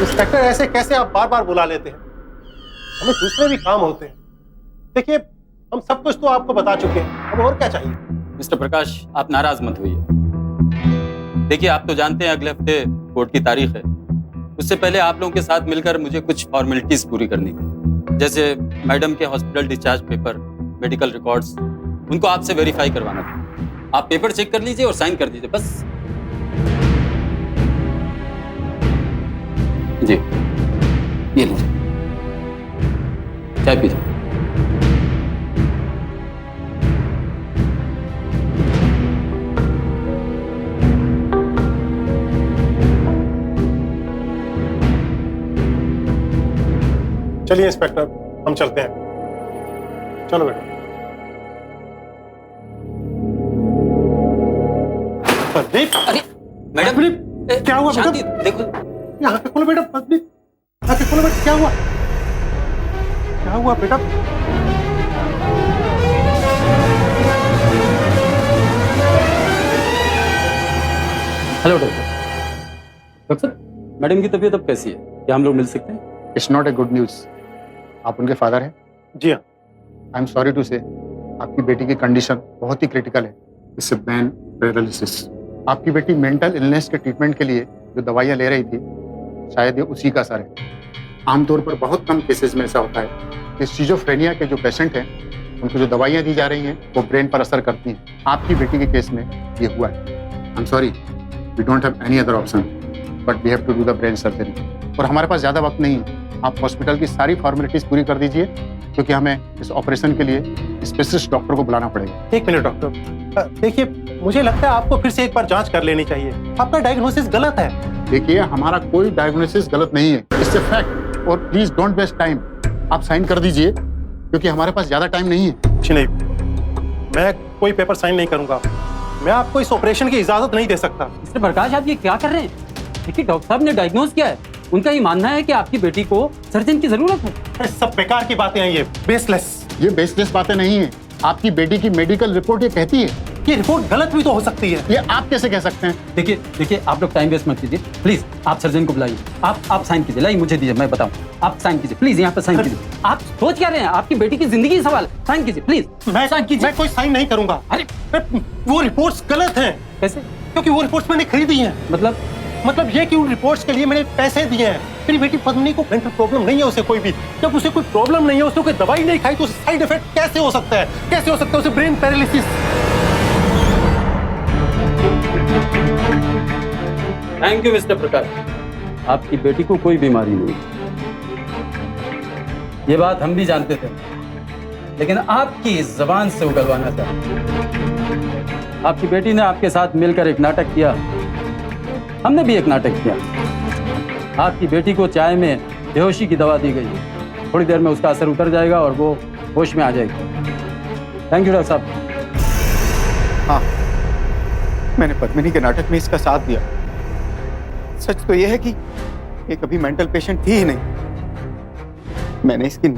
इंस्पेक्टर, ऐसे कैसे आप बार बार बुला लेते हैं? हमें दूसरे भी काम होते हैं। देखिए, हम सब कुछ तो आपको बता चुके हैं, अब और क्या चाहिए? मिस्टर प्रकाश, आप नाराज मत होइए। देखिए, आप तो जानते हैं अगले हफ्ते कोर्ट की तारीख है। उससे पहले आप लोगों के साथ मिलकर मुझे कुछ फॉर्मेलिटीज पूरी करनी थी, जैसे मैडम के hospital discharge paper, medical records, उनको आपसे वेरीफाई करवाना था। आप पेपर चेक कर लीजिए और साइन कर दीजिए, बस। जी, ये लीजिए, चाय पीजिए। चलिए इंस्पेक्टर, हम चलते हैं। चलो बेटा। अरे मैडम, क्या हुआ बेटा? देखो, यहाँ पे खोलो बेटा, आके खोलो बेटा, क्या हुआ? क्या हुआ बेटा? Hello doctor. डॉक्टर, मैडम की तबीयत अब कैसी है? क्या हम लोग मिल सकते हैं? It's not a good news. आप उनके फादर हैं? जी हाँ। आई एम सॉरी टू से, आपकी बेटी की कंडीशन बहुत ही क्रिटिकल है। इससे ब्रेन पैरालिसिस। आपकी बेटी मेंटल इलनेस के ट्रीटमेंट के लिए जो दवाइयाँ ले रही थी, शायद ये उसी का असर है। आमतौर पर बहुत कम केसेस में ऐसा होता है कि स्किज़ोफ्रेनिया के जो पेशेंट हैं, उनको जो दवाइयाँ दी जा रही हैं वो ब्रेन पर असर करती हैं। आपकी बेटी के केस में ये हुआ है। I am sorry, we don't have any other option but we have to do the brain surgery. और हमारे पास ज़्यादा वक्त नहीं है, आप हॉस्पिटल की सारी फॉर्मेलिटीज़ पूरी कर दीजिए क्योंकि हमें इस ऑपरेशन के लिए स्पेशलिस्ट डॉक्टर को बुलाना पड़ेगा। एक मिनट डॉक्टर, देखिए मुझे लगता है आपको फिर से एक बार जांच कर लेनी चाहिए। आपका डायग्नोसिस गलत है। देखिए, हमारा कोई डायग्नोसिस गलत नहीं है, इससे फैक्ट। और प्लीज डोंट वेस्ट टाइम, आप साइन कर दीजिए क्योंकि हमारे पास ज्यादा टाइम नहीं है। कुछ नहीं, मैं कोई पेपर साइन नहीं करूंगा। मैं आपको इस ऑपरेशन की इजाजत नहीं दे सकता। मिस्टर प्रकाश, आप ये क्या कर रहे हैं? देखिए, डॉक्टर साहब ने डायग्नोज किया है। उनका ये मानना है कि आपकी बेटी को सर्जन की जरूरत है। सब बेकार की बातें हैं, ये बेसलेस। ये बेसलेस बातें नहीं है। आपकी बेटी की मेडिकल रिपोर्ट ये कहती है। ये रिपोर्ट गलत भी तो हो सकती है। ये आप कैसे कह सकते हैं? देखिए आप लोग टाइम वेस्ट मत कीजिए प्लीज। आप सर्जन को बुलाइए। आप साइन कीजिए। लाइए मुझे दीजिए, मैं बताऊं। आप साइन कीजिए प्लीज, यहाँ पे साइन कीजिए। आप सोच क्या रहे हैं? आपकी बेटी की जिंदगी का सवाल। साइन कीजिए प्लीज। मैं साइन कीजिए। मैं कोई साइन नहीं करूंगा। अरे वो रिपोर्ट्स गलत हैं। कैसे? क्योंकि वो रिपोर्ट्स मैंने खरीदी हैं। मतलब ये कि उन रिपोर्ट्स के लिए मैंने पैसे दिए हैं। मेरी बेटी पद्मिनी को मेंटल प्रॉब्लम नहीं है उसे कोई भी। जब उसे कोई प्रॉब्लम नहीं है, उसने कोई दवाई नहीं खाई, तो उसे साइड इफेक्ट कैसे हो सकता है? कैसे हो सकता है उसे brain paralysis? Thank you mister Prakash. आपकी बेटी को कोई बीमारी नहीं, ये बात हम भी जानते थे, लेकिन आपकी जबान से उगलवाना था। आपकी बेटी ने आपके साथ मिलकर एक नाटक किया, हमने भी एक नाटक किया। आपकी बेटी को चाय में बेहोशी की दवा दी गई है। थोड़ी देर में उसका असर उतर जाएगा और वो होश में आ जाएगी। थैंक यू डॉक्टर साहब। हाँ, मैंने पद्मिनी के नाटक में इसका साथ दिया। सच तो यह है कि ये कभी मेंटल पेशेंट थी ही नहीं। मैंने इसकी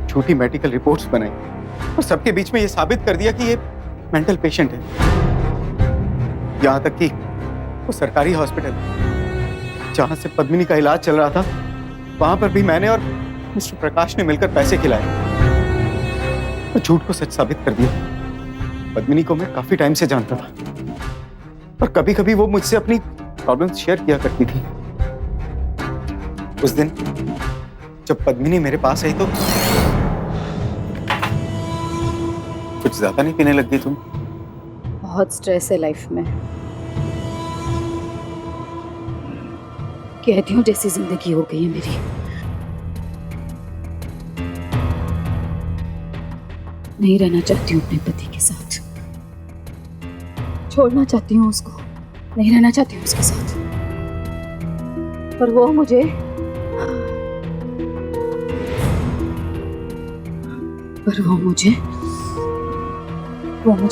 झूठी मेडिकल रिपोर्ट्स बनाई और सबके बीच में ये साबित कर दिया कि ये मेंटल पेशेंट है। यहां तक कि वो सरकारी हॉस्पिटल जहां से पद्मिनी का इलाज चल रहा था, वहां पर भी मैंने और मिस्टर प्रकाश ने मिलकर पैसे खिलाए और झूठ को सच साबित कर दिया। पद्मिनी को मैं काफी टाइम से जानता था और कभी कभी वो मुझसे अपनी प्रॉब्लम्स शेयर किया करती थी। उस दिन जब पद्मिनी मेरे पास आई तो कुछ ज्यादा नहीं पीने लग गई तुम? बहुत स्ट्रेस है लाइफ में, कहती हूँ जैसी जिंदगी हो गई है मेरी। नहीं रहना चाहती हूँ अपने पति के साथ, छोड़ना चाहती हूँ उसको, नहीं रहना चाहती हूँ उसके साथ, पर वो मुझे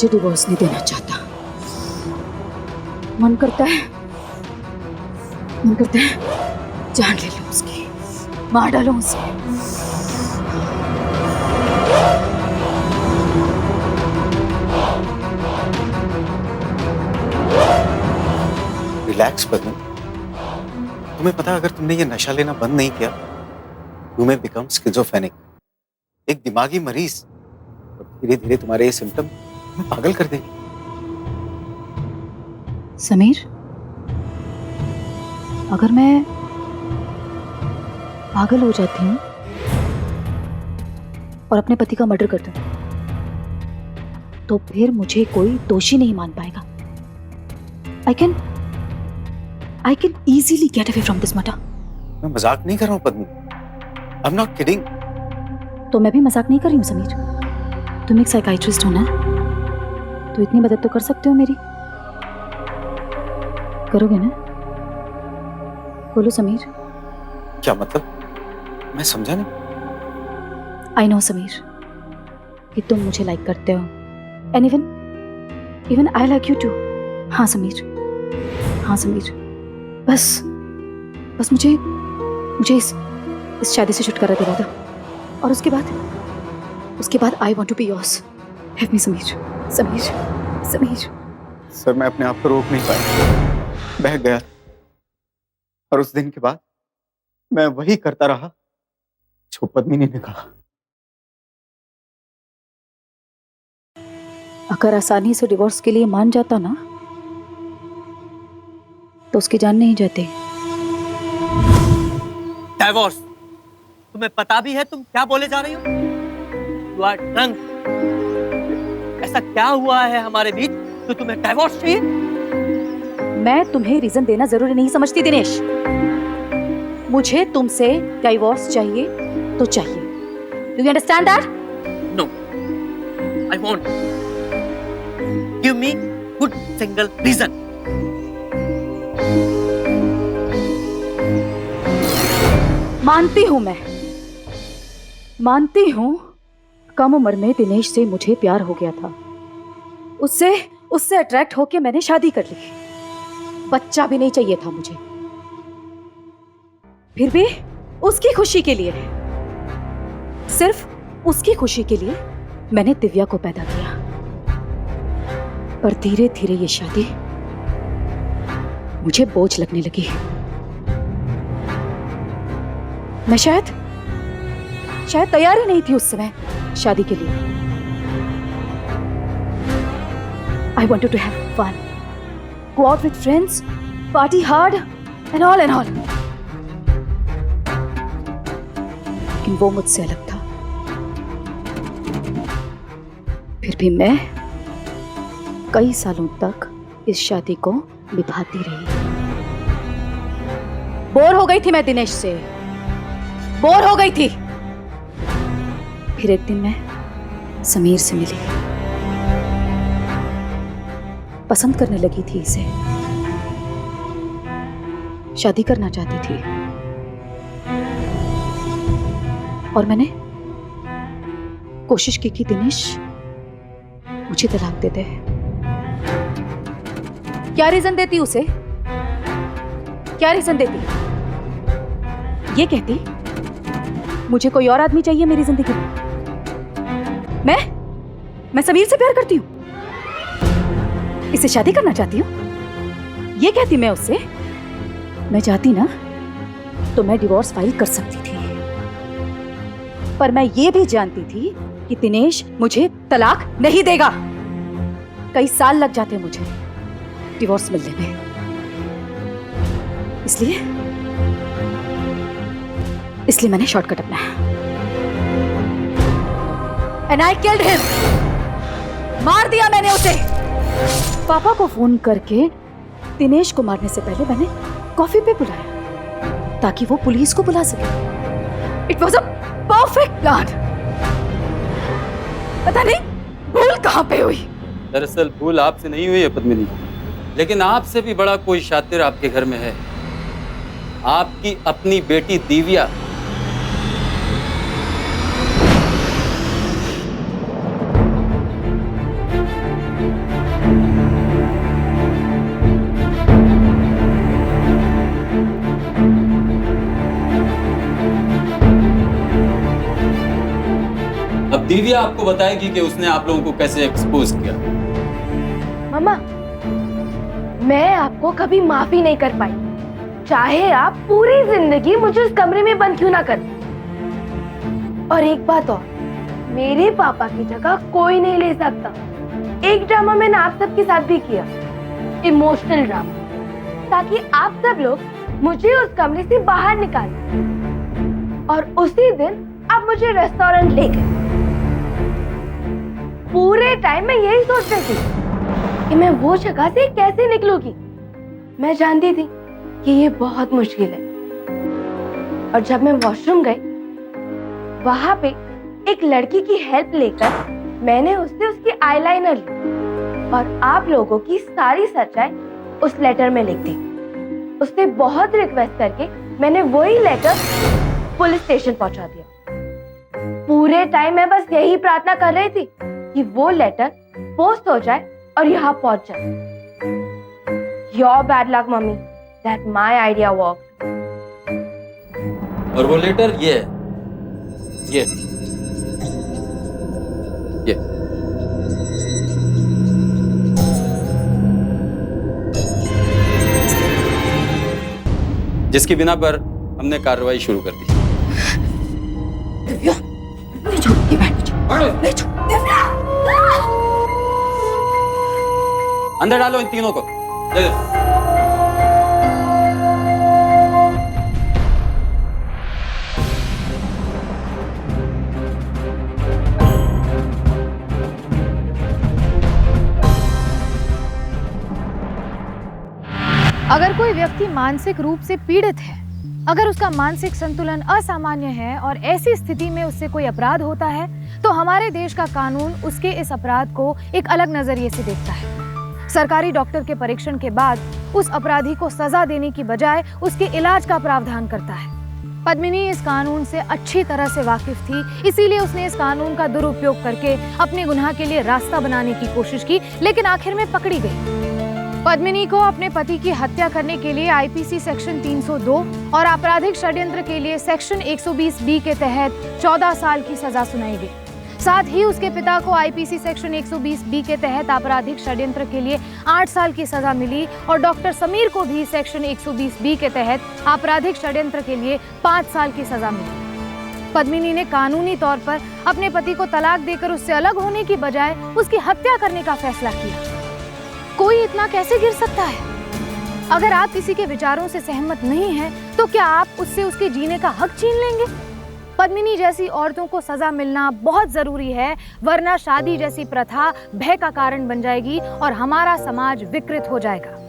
डिवोर्स नहीं देना चाहता। मन करता है जान ले लो उसकी, मार डालो उसे। रिलैक्स पद्म, तुम्हें पता अगर तुमने ये नशा लेना बंद नहीं किया, यू मे बिकम स्किज़ोफ्रेनिक, एक दिमागी मरीज। और धीरे धीरे तुम्हारे ये सिम्टम तुम्हें पागल कर देंगे। समीर, अगर मैं पागल हो जाती हूँ और अपने पति का मर्डर करती हूँ, तो फिर मुझे कोई दोषी नहीं मान पाएगा। I can easily get away from this matter. मैं मजाक नहीं कर रहा हूँ पद्म, I'm not kidding. तो मैं भी मजाक नहीं कर रही हूँ समीर। तुम एक साइकाइट्रिस्ट हो ना, तो इतनी मदद तो कर सकते हो मेरी। करोगे ना? बोलो समीर। क्या मतलब? मैं समझा नहीं। आई नो समीर कि तुम मुझे लाइक करते हो, and even I like you too. हाँ समीर, बस मुझे इस शादी से छुटकारा दिला दो। और उसके बाद I want to be yours. Have me Sameer, Sameer, Sameer. Sir मैं अपने आप को रोक नहीं पाया, बह गया। और उस दिन के बाद मैं वही करता रहा जो पद्मिनी ने कहा। अगर आसानी से डिवोर्स के लिए मान जाता ना तो उसकी जान नहीं जाती। डाइवोर्स? तुम्हें पता भी है तुम क्या बोले जा रही हो? You are drunk. ऐसा क्या हुआ है हमारे बीच तो तुम्हें डाइवोर्स चाहिए? मैं तुम्हें रीजन देना जरूरी नहीं समझती दिनेश। मुझे तुमसे डाइवोर्स चाहिए तो चाहिए। Do you understand that? No, I want. Give me good single reason. मानती हूं कम उम्र में दिनेश से मुझे प्यार हो गया था। उससे अट्रैक्ट होके मैंने शादी कर ली। बच्चा भी नहीं चाहिए था मुझे। फिर भी उसकी खुशी के लिए, सिर्फ उसकी खुशी के लिए मैंने दिव्या को पैदा किया। पर धीरे धीरे ये शादी मुझे बोझ लगने लगी। मैं शायद तैयार ही नहीं थी उस समय शादी के लिए। I wanted to have fun, go out with friends, party hard and all and all. लेकिन वो मुझसे अलग था। फिर भी मैं कई सालों तक इस शादी को निभाती रही। बोर हो गई थी मैं दिनेश से, बोर हो गई थी। फिर एक दिन मैं समीर से मिली, पसंद करने लगी थी इसे, शादी करना चाहती थी। और मैंने कोशिश की कि दिनेश मुझे तलाक दे दे। क्या रीजन देती उसे? क्या रीजन देती? ये कहती मुझे कोई और आदमी चाहिए मेरी जिंदगी में। मैं समीर से प्यार करती हूँ, इससे शादी करना चाहती हूँ। ये कहती मैं उससे। मैं चाहती ना तो मैं डिवोर्स फाइल कर सकती थी, पर मैं ये भी जानती थी कि दिनेश मुझे तलाक नहीं देगा। कई साल लग जाते मुझे डिवोर्स मिलने में। इसलिए मैंने शॉर्टकट अपनाया। And I killed him. मार दिया मैंने उसे। पापा को फोन करके दिनेश को मारने से पहले मैंने कॉफी पे बुलाया ताकि वो पुलिस को बुला सके। It was a perfect plan. पता नहीं भूल कहाँ पे हुई। दरअसल भूल आपसे नहीं हुई है पद्मिनी, लेकिन आपसे भी बड़ा कोई शातिर आपके घर में है। आपकी अपनी बेटी दिव्या। अब दिव्या आपको बताएगी कि उसने आप लोगों को कैसे एक्सपोज किया। मामा, मैं आपको कभी माफी नहीं कर पाई, चाहे आप पूरी जिंदगी मुझे उस कमरे में बंद क्यों ना कर। और एक बात और, मेरे पापा की जगह कोई नहीं ले सकता। एक ड्रामा मैंने आप सबके साथ भी किया, इमोशनल ड्रामा, ताकि आप सब लोग मुझे उस कमरे से बाहर निकालें। और उसी दिन आप मुझे रेस्टोरेंट ले गए। पूरे टाइम मैं यही सोच रही थी कि मैं वो जगह से कैसे निकलूंगी। मैं जानती थी कि ये बहुत मुश्किल है। और जब मैं वॉशरूम गई, वहां पे एक लड़की की हेल्प लेकर मैंने उससे उसकी आईलाइनर ली और आप लोगों की सारी सच्चाई उस लेटर में लिख दी। उससे बहुत रिक्वेस्ट करके मैंने वही लेटर पुलिस स्टेशन पहुंचा दिया। पूरे टाइम मैं बस यही प्रार्थना कर रही थी कि वो लेटर पोस्ट हो जाए और यहाँ पहुंच जाए। Your bad luck, mummy, that my idea worked. और वो लेटर ये है, ये जिसकी बिना पर हमने कार्रवाई शुरू कर दी। दिव्या, ले जाओ, ये बैठ जाओ, ले जाओ। दिव्या! अंदर डालो इन तीनों को। दे दो। अगर कोई व्यक्ति मानसिक रूप से पीड़ित है, अगर उसका मानसिक संतुलन असामान्य है और ऐसी स्थिति में उससे कोई अपराध होता है, तो हमारे देश का कानून उसके इस अपराध को एक अलग नजरिए से देखता है। सरकारी डॉक्टर के परीक्षण के बाद उस अपराधी को सजा देने की बजाय उसके इलाज का प्रावधान करता है। पद्मिनी इस कानून से अच्छी तरह से वाकिफ थी, इसीलिए उसने इस कानून का दुरुपयोग करके अपने गुनाह के लिए रास्ता बनाने की कोशिश की, लेकिन आखिर में पकड़ी गई। पद्मिनी को अपने पति की हत्या करने के लिए आईपीसी सेक्शन 302 और आपराधिक षड्यंत्र के लिए सेक्शन 120B के तहत 14 साल की सजा सुनाई गई। साथ ही उसके पिता को आईपीसी सेक्शन 120B के तहत आपराधिक षड्यंत्र के लिए 8 साल की सजा मिली और डॉक्टर समीर को भी सेक्शन 120B के तहत आपराधिक षड्यंत्र के लिए 5 साल की सजा मिली। पद्मिनी ने कानूनी तौर पर अपने पति को तलाक देकर उससे अलग होने की बजाय उसकी हत्या करने का फैसला किया। कोई इतना कैसे गिर सकता है? अगर आप किसी के विचारों से सहमत नहीं हैं, तो क्या आप उससे उसके जीने का हक छीन लेंगे? पद्मिनी जैसी औरतों को सजा मिलना बहुत जरूरी है, वरना शादी जैसी प्रथा भय का कारण बन जाएगी और हमारा समाज विकृत हो जाएगा।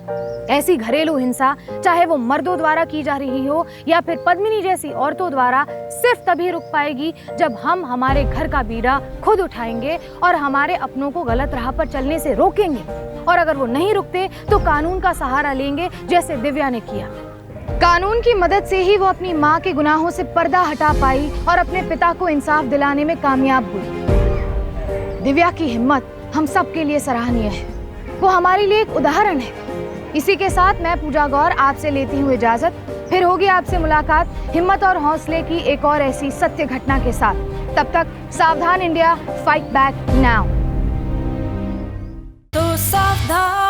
ऐसी घरेलू हिंसा चाहे वो मर्दों द्वारा की जा रही हो या फिर पद्मिनी जैसी औरतों द्वारा, सिर्फ तभी रुक पाएगी जब हम हमारे घर का बीड़ा खुद उठाएंगे और हमारे अपनों को गलत राह पर चलने से रोकेंगे। और अगर वो नहीं रुकते तो कानून का सहारा लेंगे, जैसे दिव्या ने किया। कानून की मदद से ही वो अपनी माँ के गुनाहों से पर्दा हटा पाई और अपने पिता को इंसाफ दिलाने में कामयाब हुई। दिव्या की हिम्मत हम सब के लिए सराहनीय है, वो हमारे लिए एक उदाहरण है। इसी के साथ मैं पूजा गौर आपसे लेती हूँ इजाजत। फिर होगी आपसे मुलाकात हिम्मत और हौसले की एक और ऐसी सत्य घटना के साथ। तब तक सावधान इंडिया, फाइट बैक नाउ। तो सावधान